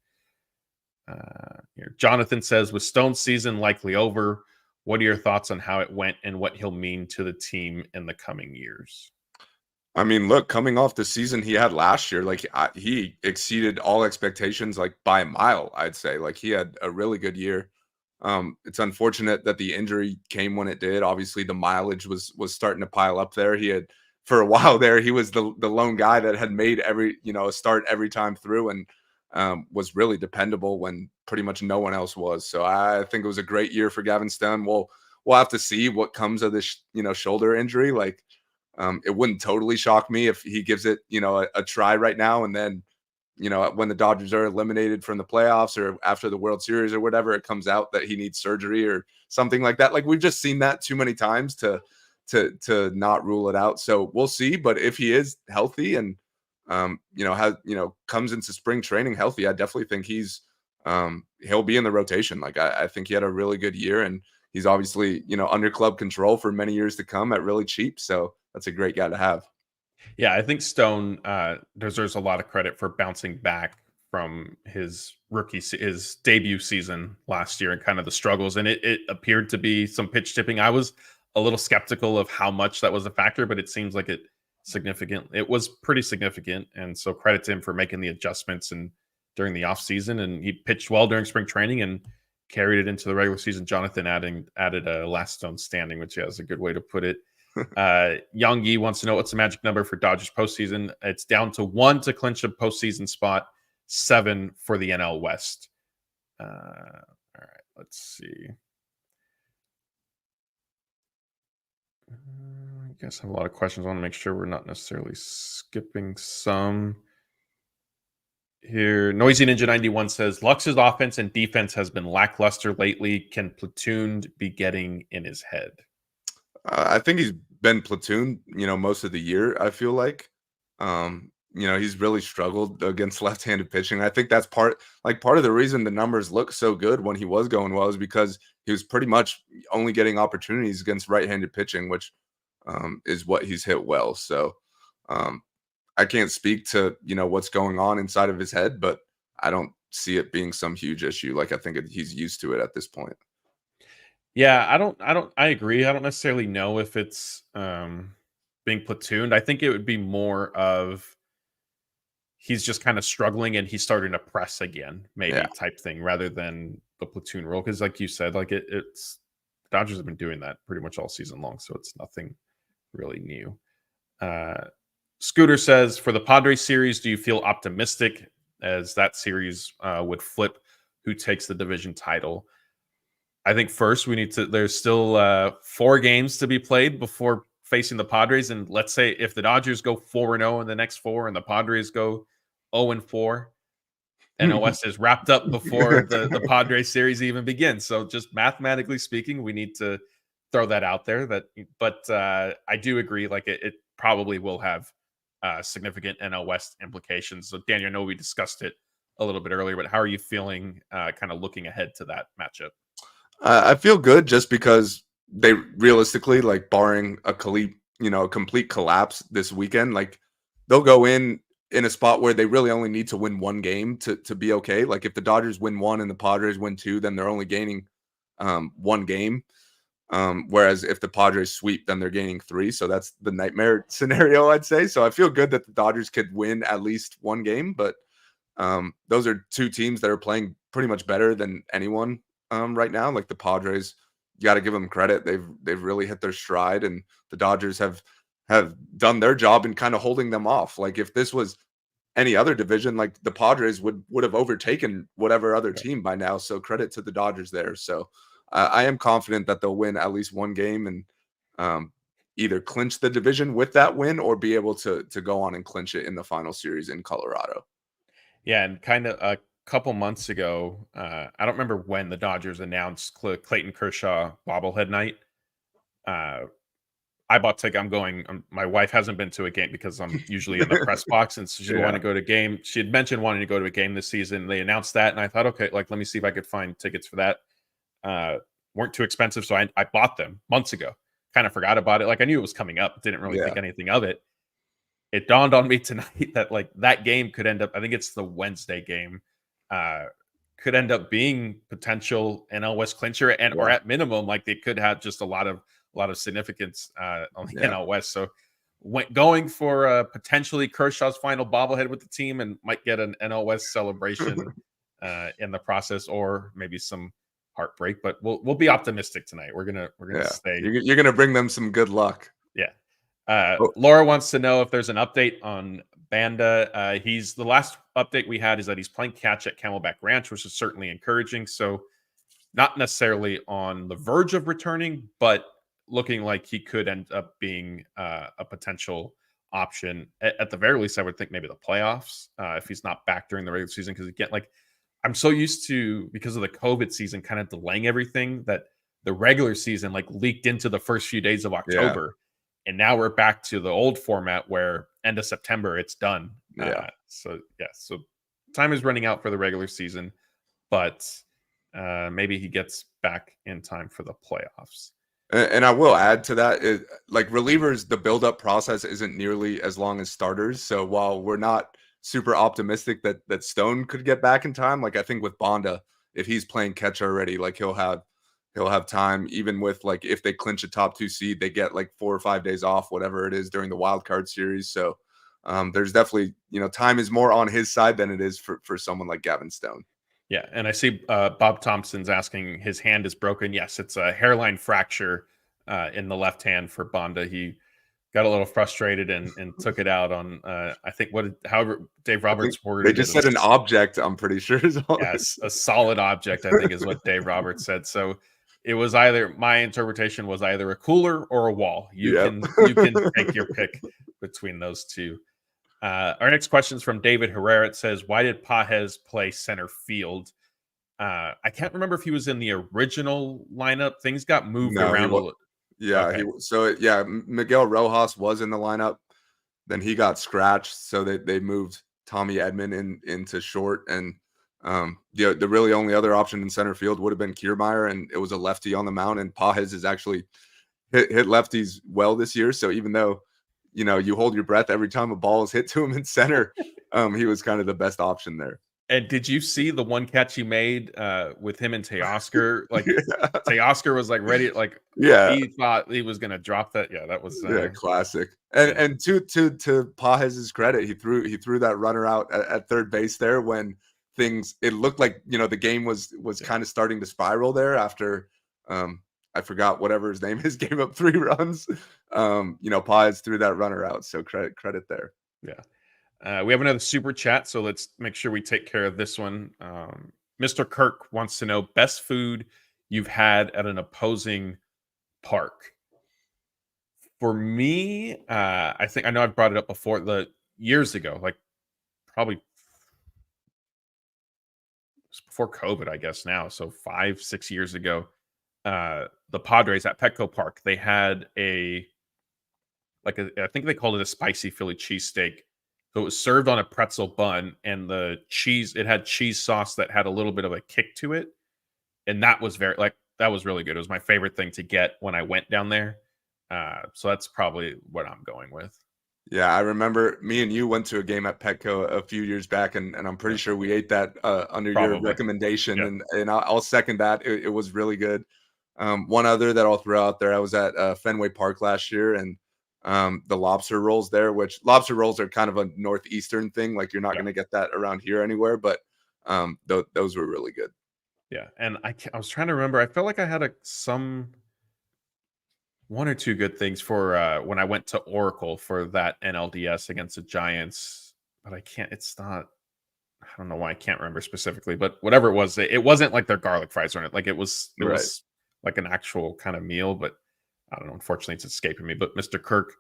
Here, Jonathan says, with Stone's season likely over, what are your thoughts on how it went and what he'll mean to the team in the coming years? I mean, look, coming off the season he had last year, like he exceeded all expectations, like by a mile, I'd say. Like he had a really good year. It's unfortunate that the injury came when it did. Obviously, the mileage was starting to pile up there. He had for a while there, he was the lone guy that had made a start every time through, and was really dependable when pretty much no one else was. So I think it was a great year for Gavin Stone. We'll have to see what comes of this, shoulder injury. Like, it wouldn't totally shock me if he gives it, a try right now, and then, when the Dodgers are eliminated from the playoffs or after the World Series or whatever, it comes out that he needs surgery or something like that. Like we've just seen that too many times to not rule it out. So we'll see. But if he is healthy and comes into spring training healthy, I definitely think he'll be in the rotation. Like I think he had a really good year, and he's obviously, under club control for many years to come at really cheap. So that's a great guy to have. Yeah, I think Stone deserves a lot of credit for bouncing back from his his debut season last year and kind of the struggles. And it appeared to be some pitch tipping. I was a little skeptical of how much that was a factor, but it seems like it was pretty significant. And so credit to him for making the adjustments and during the offseason. And he pitched well during spring training and carried it into the regular season. Jonathan added a last Stone standing, which is a good way to put it. Young Yi wants to know what's the magic number for Dodgers postseason. It's down to 1 to clinch a postseason spot, 7 for the NL West. All right, let's see. I guess I have a lot of questions. I want to make sure we're not necessarily skipping some. Here, Noisy Ninja 91 says Lux's offense and defense has been lackluster lately. Can Platoon be getting in his head? I think he's been platooned, most of the year. I feel like, he's really struggled against left-handed pitching. I think that's part of the reason the numbers look so good when he was going well is because he was pretty much only getting opportunities against right-handed pitching, which is what he's hit well. So I can't speak to, what's going on inside of his head, but I don't see it being some huge issue. Like I think he's used to it at this point. Yeah, I agree. I don't necessarily know if it's being platooned. I think it would be more of he's just kind of struggling and he's starting to press again, maybe type thing, rather than the platoon role. Because like you said, like it's Dodgers have been doing that pretty much all season long, so it's nothing really new. Scooter says, for the Padres series, do you feel optimistic as that series would flip who takes the division title? I think first there's still 4 games to be played before facing the Padres. And let's say if the Dodgers go 4-0 in the next 4 and the Padres go 0-4, NOS is wrapped up before the Padres series even begins. So just mathematically speaking, we need to throw that out there. But I do agree, like it probably will have significant NL West implications. So Daniel, I know we discussed it a little bit earlier, but how are you feeling kind of looking ahead to that matchup? I feel good just because they realistically, like barring a complete collapse this weekend, like they'll go in a spot where they really only need to win 1 game to be okay. Like if the Dodgers win 1 and the Padres win 2, then they're only gaining 1 game. Whereas if the Padres sweep, then they're gaining 3. So that's the nightmare scenario, I'd say. So I feel good that the Dodgers could win at least 1 game, but those are 2 teams that are playing pretty much better than anyone right now. Like the Padres, you got to give them credit. They've really hit their stride, and the Dodgers have done their job in kind of holding them off. Like if this was any other division, like the Padres would have overtaken whatever other team by now. So credit to the Dodgers there. So I am confident that they'll win at least 1 game and either clinch the division with that win or be able to go on and clinch it in the final series in Colorado. Yeah, and kind of a couple months ago, I don't remember when the Dodgers announced Clayton Kershaw bobblehead night. I bought ticket. I'm going. My wife hasn't been to a game because I'm usually in the press box, and so she wanted to go to a game. She had mentioned wanting to go to a game this season. They announced that, and I thought, okay, like let me see if I could find tickets for that. Weren't too expensive, so I bought them months ago. Kind of forgot about it. Like I knew it was coming up, didn't really think anything of it. It dawned on me tonight that like that game could end up. I think it's the Wednesday game. Could end up being potential NL West clincher, and or at minimum, like they could have just a lot of significance on the NL West. So going for potentially Kershaw's final bobblehead with the team and might get an NLDS celebration in the process, or maybe some heartbreak. But we'll be optimistic tonight. We're gonna stay. You're gonna bring them some good luck. Yeah. Laura wants to know if there's an update on Banda. He's the last update we had is that he's playing catch at Camelback Ranch, which is certainly encouraging. So not necessarily on the verge of returning, but looking like he could end up being a potential option at the very least. I would think maybe the playoffs if he's not back during the regular season, because again, like I'm so used to, because of the COVID season kind of delaying everything, that the regular season like leaked into the first few days of October. And now we're back to the old format where end of September it's done. So time is running out for the regular season, but maybe he gets back in time for the playoffs. And I will add to that, like relievers, the build-up process isn't nearly as long as starters. So while we're not super optimistic that Stone could get back in time, like I think with Banda, if he's playing catch already, like he'll have time. Even with like if they clinch a top 2 seed, they get like 4 or 5 days off, whatever it is, during the wild card series. So there's definitely, time is more on his side than it is for someone like Gavin Stone. Yeah, and I see Bob Thompson's asking, his hand is broken. Yes, it's a hairline fracture in the left hand for Banda. He got a little frustrated and took it out on, I think, however Dave Roberts worded it. They just said an object, I'm pretty sure. Yes, a solid object, I think is what Dave Roberts said. So it was my interpretation was either a cooler or a wall. You can take your pick between those two. Our next question is from David Herrera. It says, why did Pages play center field? I can't remember if he was in the original lineup. Things got moved around a little. Yeah. Okay. Miguel Rojas was in the lineup. Then he got scratched. So they moved Tommy Edman into short. And the really only other option in center field would have been Kiermaier. And it was a lefty on the mound. And Pages has actually hit lefties well this year. So even though, you hold your breath every time a ball is hit to him in center, he was kind of the best option there. And did you see the one catch he made with him and Teoscar? Like Teoscar was like ready, he thought he was going to drop that. Yeah, that was classic. And to Pages' credit, he threw that runner out at third base there when it looked like the game was kind of starting to spiral there after I forgot whatever his name is, gave up 3 runs. Pages threw that runner out. So credit there. Yeah. We have another super chat, so let's make sure we take care of this one. Mr. Kirk wants to know best food you've had at an opposing park. For me, I know I've brought it up before, years ago, like probably before COVID, I guess now. So 5-6 years ago, the Padres at Petco Park, they had I think they called it a spicy Philly cheesesteak. So it was served on a pretzel bun, and it had cheese sauce that had a little bit of a kick to it. And that was that was really good. It was my favorite thing to get when I went down there. So that's probably what I'm going with. Yeah, I remember me and you went to a game at Petco a few years back, and I'm pretty sure we ate that under your recommendation. Yep. And I'll second that. It was really good. One other that I'll throw out there, I was at Fenway Park last year, and the lobster rolls there, which lobster rolls are kind of a Northeastern thing. Like you're not going to get that around here anywhere, but those were really good. Yeah. And I was trying to remember, I felt like I had some 1 or 2 good things for when I went to Oracle for that NLDS against the Giants, but I don't know why I can't remember specifically, but whatever it was, it wasn't like their garlic fries on it. Like it was like an actual kind of meal, but I don't know. Unfortunately, it's escaping me. But Mr. Kirk,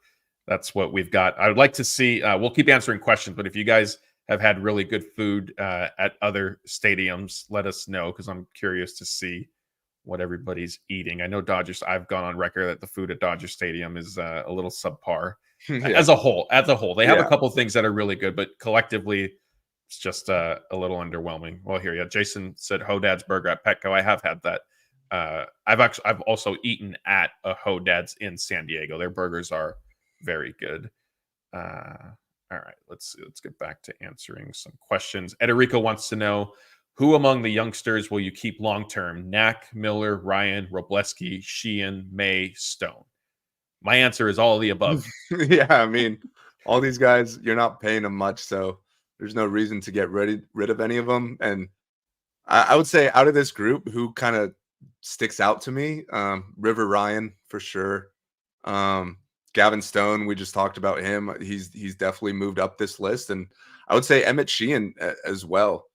that's what we've got. I would like to see, we'll keep answering questions, but if you guys have had really good food at other stadiums, let us know, because I'm curious to see what everybody's eating. I know I've gone on record that the food at Dodger Stadium is a little subpar as a whole. They have a couple things that are really good, but collectively it's just a little underwhelming. Well, here, Jason said Hodad's Burger at Petco. I have had that. I've also eaten at a Hodad's in San Diego. Their burgers are very good. All right, let's get back to answering some questions. Ederico wants to know, who among the youngsters will you keep long-term? Knack, Miller, Ryan, Robleski, Sheehan, May, Stone. My answer is all of the above. Yeah, I mean, all these guys, you're not paying them much, so there's no reason to get rid of any of them. And I would say out of this group, who kind of sticks out to me, River Ryan for sure. Gavin Stone, we just talked about him. He's definitely moved up this list, and I would say Emmett Sheehan as well.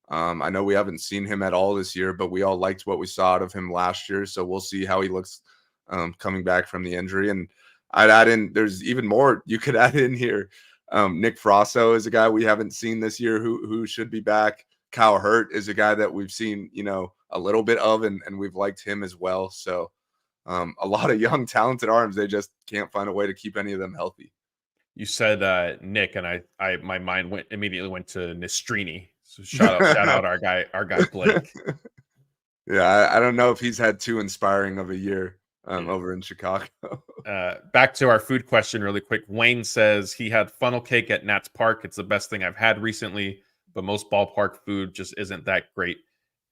I know we haven't seen him at all this year, but we all liked what we saw out of him last year, so we'll see how he looks coming back from the injury. And I'd add in, there's even more you could add in here. Nick Frosso is a guy we haven't seen this year who should be back. Kyle Hurt is a guy that we've seen, a little bit of, and we've liked him as well. So a lot of young, talented arms. They just can't find a way to keep any of them healthy. You said Nick, and I my mind immediately went to Nistrini. So shout out our guy Blake. Yeah, I don't know if he's had too inspiring of a year over in Chicago. Back to our food question really quick. Wayne says he had funnel cake at Nats Park. It's the best thing I've had recently, but most ballpark food just isn't that great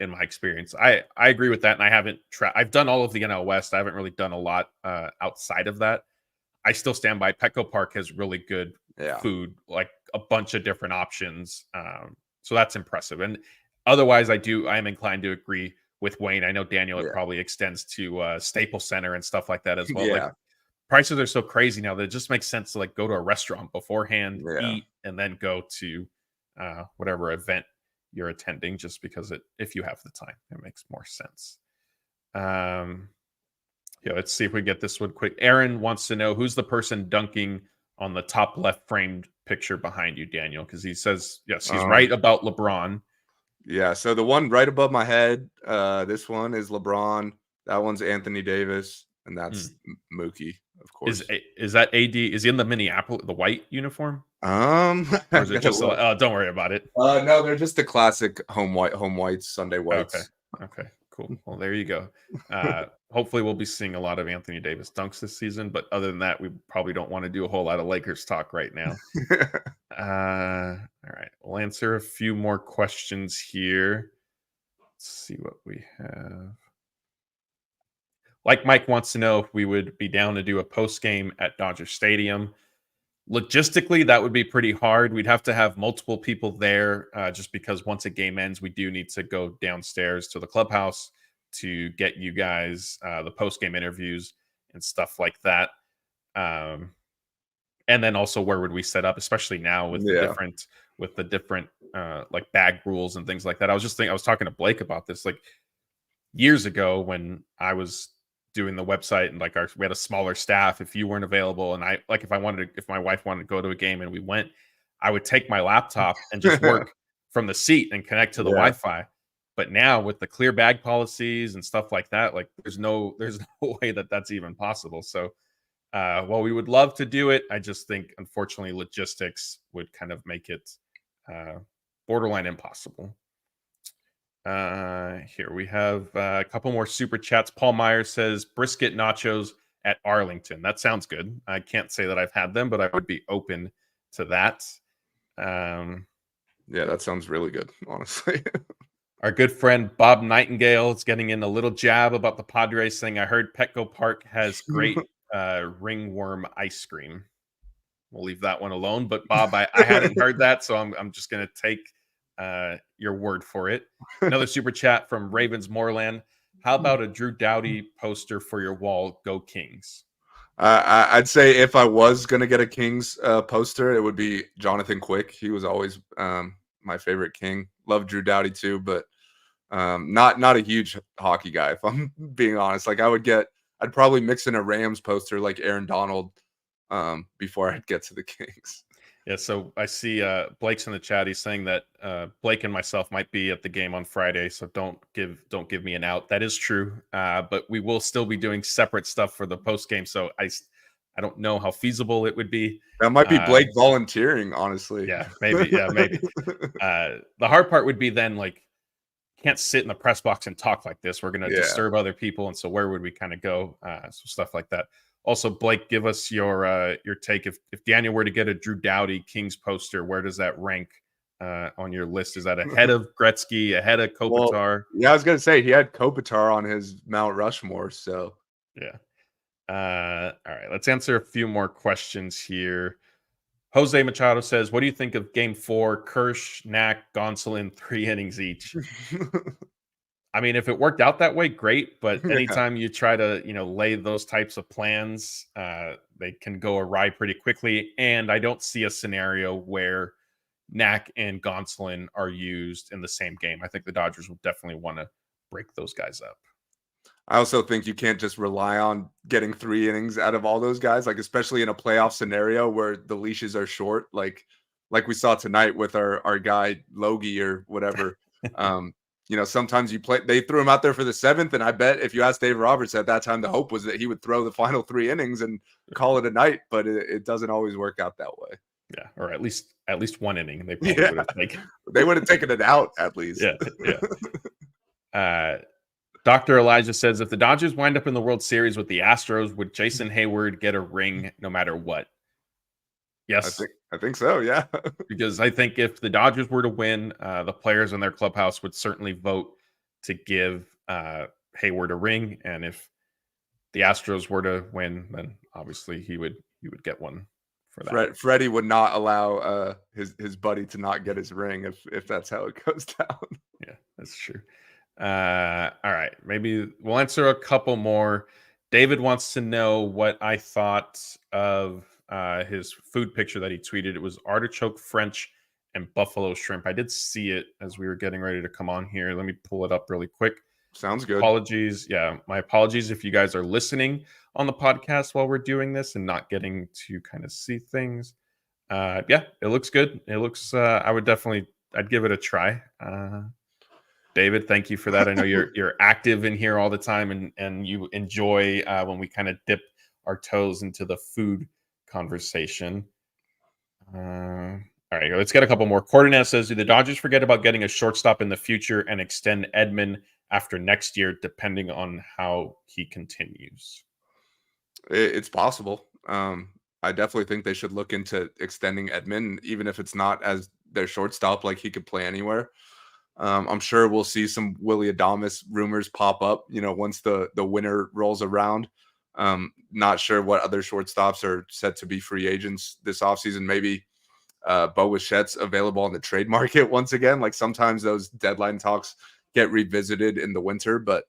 in my experience. I agree with that, and I haven't I've done all of the NL West. I haven't really done a lot outside of that. I still stand by Petco Park has really good food, like a bunch of different options. So that's impressive. And otherwise, I am inclined to agree with Wayne. I know Daniel, it probably extends to Staples Center and stuff like that as well. Yeah. Like, prices are so crazy now that it just makes sense to like go to a restaurant beforehand, eat, and then go to whatever event you're attending, just because if you have the time, it makes more sense. Let's see if we get this one quick. Aaron wants to know who's the person dunking on the top left framed picture behind you, Daniel, because he says yes, he's right about LeBron. Yeah, so the one right above my head, this one is LeBron. That one's Anthony Davis, and that's Mookie, of course. Is that AD? Is he in the Minneapolis, the white uniform? Or is it just don't worry about it. No, they're just the classic home whites, Sunday whites. Okay, cool. Well, there you go. Hopefully we'll be seeing a lot of Anthony Davis dunks this season, but other than that, we probably don't want to do a whole lot of Lakers talk right now. All right, we'll answer a few more questions here. Let's see what we have. Like Mike wants to know if we would be down to do a post game at Dodger Stadium. Logistically, that would be pretty hard. We'd have to have multiple people there just because once a game ends, we do need to go downstairs to the clubhouse to get you guys the post-game interviews and stuff like that. And then also, where would we set up, especially now with the different like bag rules and things like that. I was talking to Blake about this like years ago when I was doing the website and like we had a smaller staff. If you weren't available, and if my wife wanted to go to a game and we went, I would take my laptop and just work from the seat and connect to the Wi-Fi. But now with the clear bag policies and stuff like that, like there's no way that that's even possible. So while we would love to do it, I just think unfortunately logistics would kind of make it borderline impossible. Here we have a couple more super chats. Paul Myers says brisket nachos at Arlington. That sounds good. I can't say that I've had them, but I would be open to that. Yeah, that sounds really good, honestly. Our good friend Bob Nightingale is getting in a little jab about the Padres thing. I heard Petco Park has great ringworm ice cream. We'll leave that one alone. But Bob, I hadn't heard that, so I'm just going to take your word for it. Another super chat from Ravens Moreland. How about a Drew Doughty poster for your wall? Go Kings. I'd say if I was going to get a Kings poster, it would be Jonathan Quick. He was always my favorite King. Love Drew Doughty too, but not a huge hockey guy, if I'm being honest. Like I'd probably mix in a Rams poster like Aaron Donald before I'd get to the Kings. Yeah, so I see Blake's in the chat. He's saying that Blake and myself might be at the game on Friday, so don't give me an out. That is true, but we will still be doing separate stuff for the post game. So I don't know how feasible it would be. That might be Blake volunteering, honestly. Yeah, maybe. The hard part would be then like can't sit in the press box and talk like this. We're going to disturb other people, and so where would we kind of go? So stuff like that. Also, Blake, give us your take. If Daniel were to get a Drew Doughty Kings poster, where does that rank on your list? Is that ahead of Gretzky, ahead of Kopitar? Well, yeah, I was going to say he had Kopitar on his Mount Rushmore. So yeah, All right, let's answer a few more questions here. Jose Machado says, "What do you think of Game 4? Kirsch, Knack, Gonsolin, 3 innings each." I mean, if it worked out that way, great. But Yeah. anytime you try to, lay those types of plans, they can go awry pretty quickly. And I don't see a scenario where Knack and Gonsolin are used in the same game. I think the Dodgers will definitely want to break those guys up. I also think you can't just rely on getting 3 innings out of all those guys, like especially in a playoff scenario where the leashes are short, like we saw tonight with our guy Logie or whatever. Sometimes they threw him out there for the 7th, and I bet if you asked Dave Roberts at that time, the hope was that he would throw the final 3 innings and call it a night, but it doesn't always work out that way. Yeah, or at least 1 inning they probably would have taken. They would have taken it out at least. Yeah. Dr. Elijah says, if the Dodgers wind up in the World Series with the Astros, would Jason Hayward get a ring no matter what? Yes. I think so, yeah. Because I think if the Dodgers were to win, the players in their clubhouse would certainly vote to give Hayward a ring. And if the Astros were to win, then obviously he would get one for that. Freddie would not allow his buddy to not get his ring if that's how it goes down. Yeah, that's true. All right, maybe we'll answer a couple more. David wants to know what I thought of his food picture that he tweeted. It was artichoke French and buffalo shrimp. I did see it as we were getting ready to come on here. Let me pull it up really quick. Sounds good. Apologies. Yeah, my apologies if you guys are listening on the podcast while we're doing this and not getting to kind of see things. Yeah, it looks good. It looks, I'd give it a try. David, thank you for that. I know you're active in here all the time and you enjoy when we kind of dip our toes into the food conversation. All right, let's get a couple more. Cordinet says, do the Dodgers forget about getting a shortstop in the future and extend Edman after next year, depending on how he continues? It's possible. I definitely think they should look into extending Edman, even if it's not as their shortstop, like he could play anywhere. I'm sure we'll see some Willy Adames rumors pop up, once the winter rolls around. Not sure what other shortstops are set to be free agents this offseason. Maybe Bo Bichette's available on the trade market once again. Like sometimes those deadline talks get revisited in the winter, but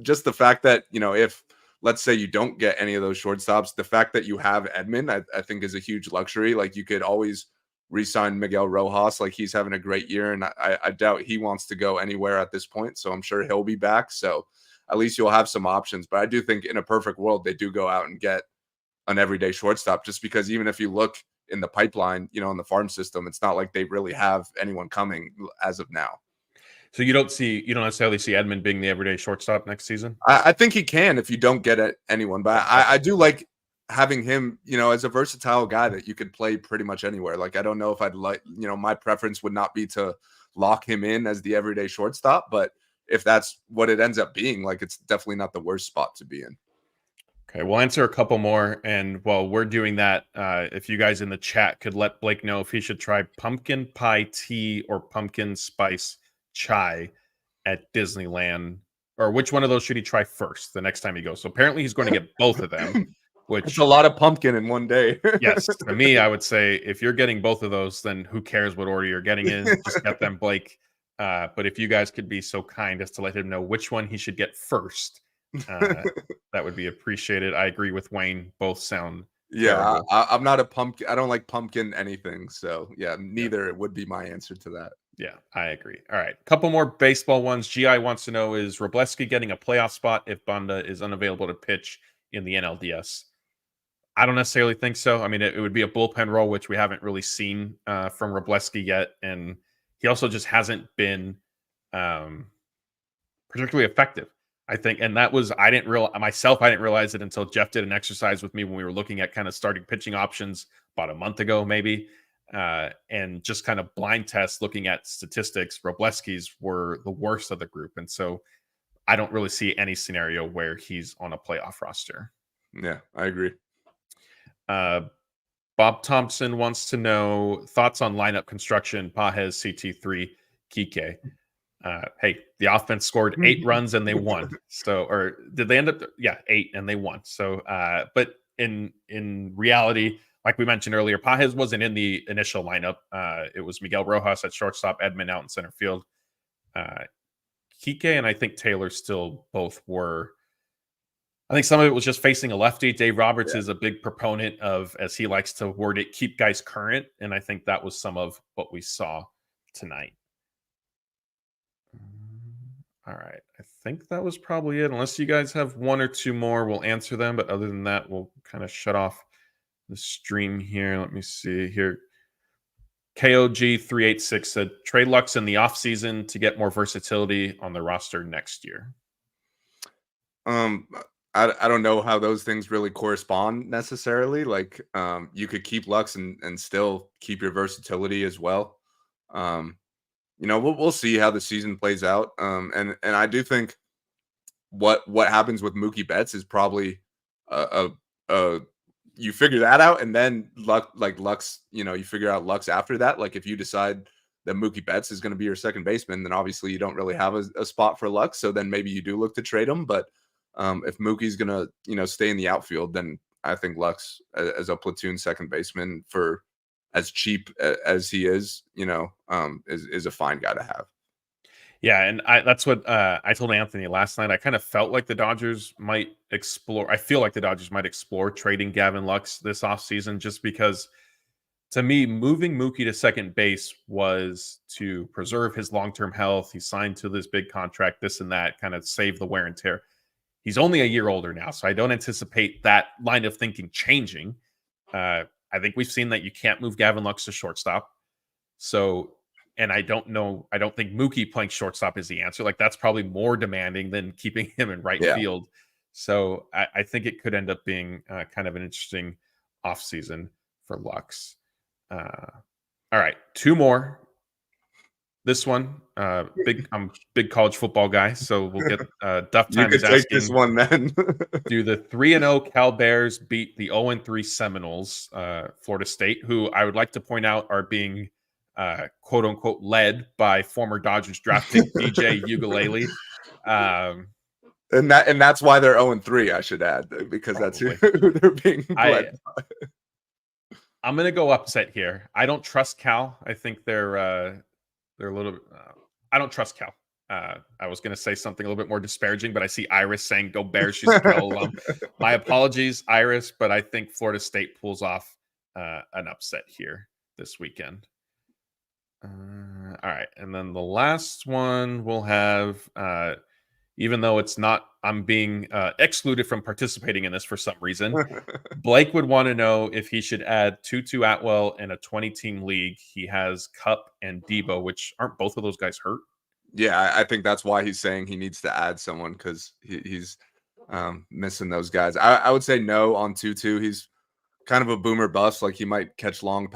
just the fact that, if let's say you don't get any of those shortstops, the fact that you have Edman, I think is a huge luxury. Like you could always re-sign Miguel Rojas. Like he's having a great year, and I doubt he wants to go anywhere at this point. So I'm sure he'll be back. So at least you'll have some options. But I do think in a perfect world, they do go out and get an everyday shortstop, just because even if you look in the pipeline, in the farm system, it's not like they really have anyone coming as of now. So you don't necessarily see Edman being the everyday shortstop next season? I think he can if you don't get anyone, but I do like having him, as a versatile guy that you could play pretty much anywhere. Like, I don't know if I'd like, my preference would not be to lock him in as the everyday shortstop, but if that's what it ends up being, like, it's definitely not the worst spot to be in. Okay, we'll answer a couple more. And while we're doing that, if you guys in the chat could let Blake know if he should try pumpkin pie tea or pumpkin spice chai at Disneyland, or which one of those should he try first the next time he goes. So apparently he's going to get both of them. Which it's a lot of pumpkin in one day. Yes, to me, I would say if you're getting both of those, then who cares what order you're getting in? Just get them, Blake. But if you guys could be so kind as to let him know which one he should get first, that would be appreciated. I agree with Wayne. Both sound terrible. I'm not a pumpkin. I don't like pumpkin anything. So yeah, neither it would be my answer to that. Yeah, I agree. All right, couple more baseball ones. GI wants to know, is Wroblewski getting a playoff spot if Banda is unavailable to pitch in the NLDS? I don't necessarily think so. I mean, it would be a bullpen role, which we haven't really seen from Wroblewski yet. And he also just hasn't been particularly effective, I think. And that was, I didn't realize it until Jeff did an exercise with me when we were looking at kind of starting pitching options about a month ago, maybe. And just kind of blind test looking at statistics. Wroblewski's were the worst of the group. And so I don't really see any scenario where he's on a playoff roster. Yeah, I agree. Bob Thompson wants to know thoughts on lineup construction, Pajes, CT3, Kike. Hey, the offense scored 8 runs and they won. So, or did they end up? Yeah, 8 and they won. So, but in reality, like we mentioned earlier, Pages wasn't in the initial lineup. It was Miguel Rojas at shortstop, Edmund out in center field. Kike and I think Taylor still both were. I think some of it was just facing a lefty. Dave Roberts is a big proponent of, as he likes to word it, keep guys current. And I think that was some of what we saw tonight. All right. I think that was probably it. Unless you guys have one or two more, we'll answer them. But other than that, we'll kind of shut off the stream here. Let me see here. KOG386 said, trade Lux in the offseason to get more versatility on the roster next year. I don't know how those things really correspond necessarily. Like, you could keep Lux and still keep your versatility as well. We'll see how the season plays out. And I do think what happens with Mookie Betts is probably you figure that out, and then Lux, you figure out Lux after that. Like, if you decide that Mookie Betts is going to be your second baseman, then obviously you don't really have a spot for Lux. So then maybe you do look to trade him. But if Mookie's going to, stay in the outfield, then I think Lux as a platoon second baseman for as cheap as he is, is a fine guy to have. Yeah, and that's what I told Anthony last night. I kind of felt like the Dodgers might explore. I feel like the Dodgers might explore trading Gavin Lux this offseason, just because, to me, moving Mookie to second base was to preserve his long-term health. He signed to this big contract, this and that, kind of save the wear and tear. He's only a year older now, so I don't anticipate that line of thinking changing. I think we've seen that you can't move Gavin Lux to shortstop. So, and I don't think Mookie playing shortstop is the answer. Like, that's probably more demanding than keeping him in right field. So I think it could end up being kind of an interesting offseason for Lux. All right, 2 more. This one, I'm big college football guy, so we'll get Duff Time. You could take this one then. Do the 3-0 Cal Bears beat the 0-3 Seminoles, Florida State, who I would like to point out are being quote unquote led by former Dodgers draft pick DJ Ukulele. And that's why they're 0-3, I should add, because probably. That's who they're being led by. I'm gonna go upset here. I don't trust Cal. I think they're a little bit. I don't trust Cal. I was going to say something a little bit more disparaging, but I see Iris saying, "Go Bears." She's a Cal alum. My apologies, Iris, but I think Florida State pulls off an upset here this weekend. All right, and then the last one we'll have, even though it's not, I'm being excluded from participating in this for some reason. Blake would want to know if he should add Tutu Atwell in a 20-team league. He has Cup and Debo, which aren't both of those guys hurt? Yeah, I think that's why he's saying he needs to add someone, because he's missing those guys. I would say no on Tutu. He's kind of a boomer bust. Like, he might catch one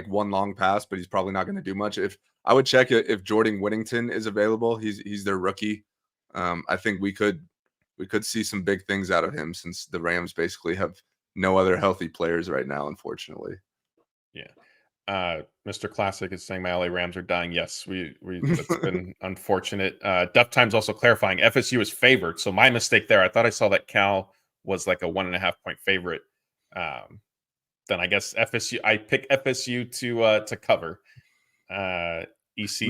long pass, but he's probably not going to do much. If I would check it if Jordan Whittington is available. He's their rookie. I think we could see some big things out of him, since the Rams basically have no other healthy players right now, unfortunately. Yeah. Mr. Classic is saying my LA Rams are dying. Yes, it's been unfortunate. Duff Time's also clarifying FSU is favored. So my mistake there. I thought I saw that Cal was like a 1.5 point favorite. Then I guess FSU. I pick FSU to cover. EC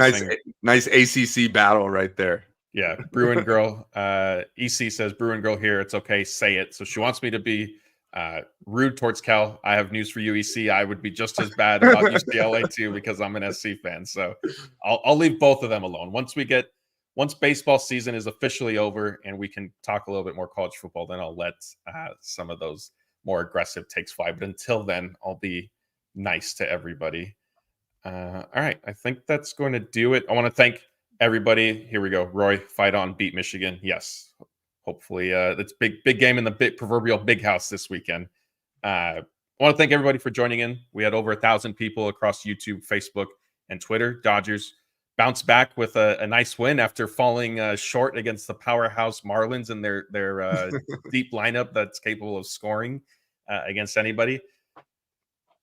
nice ACC battle right there. Yeah, Bruin Girl. EC says, Bruin Girl here. It's okay. Say it. So she wants me to be rude towards Cal. I have news for you, EC. I would be just as bad about UCLA too, because I'm an SC fan. So I'll leave both of them alone. Once baseball season is officially over and we can talk a little bit more college football, then I'll let some of those more aggressive takes fly. But until then, I'll be nice to everybody. All right. I think that's going to do it. I want to thank everybody. Here we go. Roy, fight on, beat Michigan. Yes. Hopefully it's big game in the proverbial big house this weekend. I want to thank everybody for joining in. We had over 1,000 people across YouTube, Facebook, and Twitter. Dodgers bounced back with a nice win after falling short against the powerhouse Marlins and their deep lineup that's capable of scoring against anybody.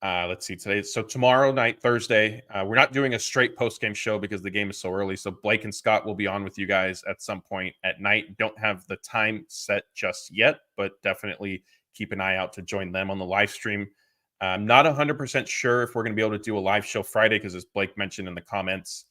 Let's see today. So tomorrow night, Thursday, we're not doing a straight post-game show because the game is so early. So Blake and Scott will be on with you guys at some point at night. Don't have the time set just yet, but definitely keep an eye out to join them on the live stream. I'm not 100% sure if we're going to be able to do a live show Friday because, as Blake mentioned in the comments,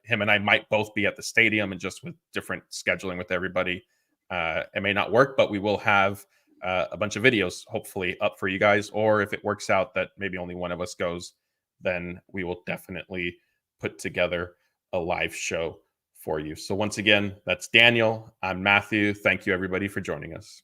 him and I might both be at the stadium, and just with different scheduling with everybody, it may not work, but we will have a bunch of videos hopefully up for you guys. Or if it works out that maybe only one of us goes, then we will definitely put together a live show for you. So once again, that's Daniel. I'm Matthew. Thank you, everybody, for joining us.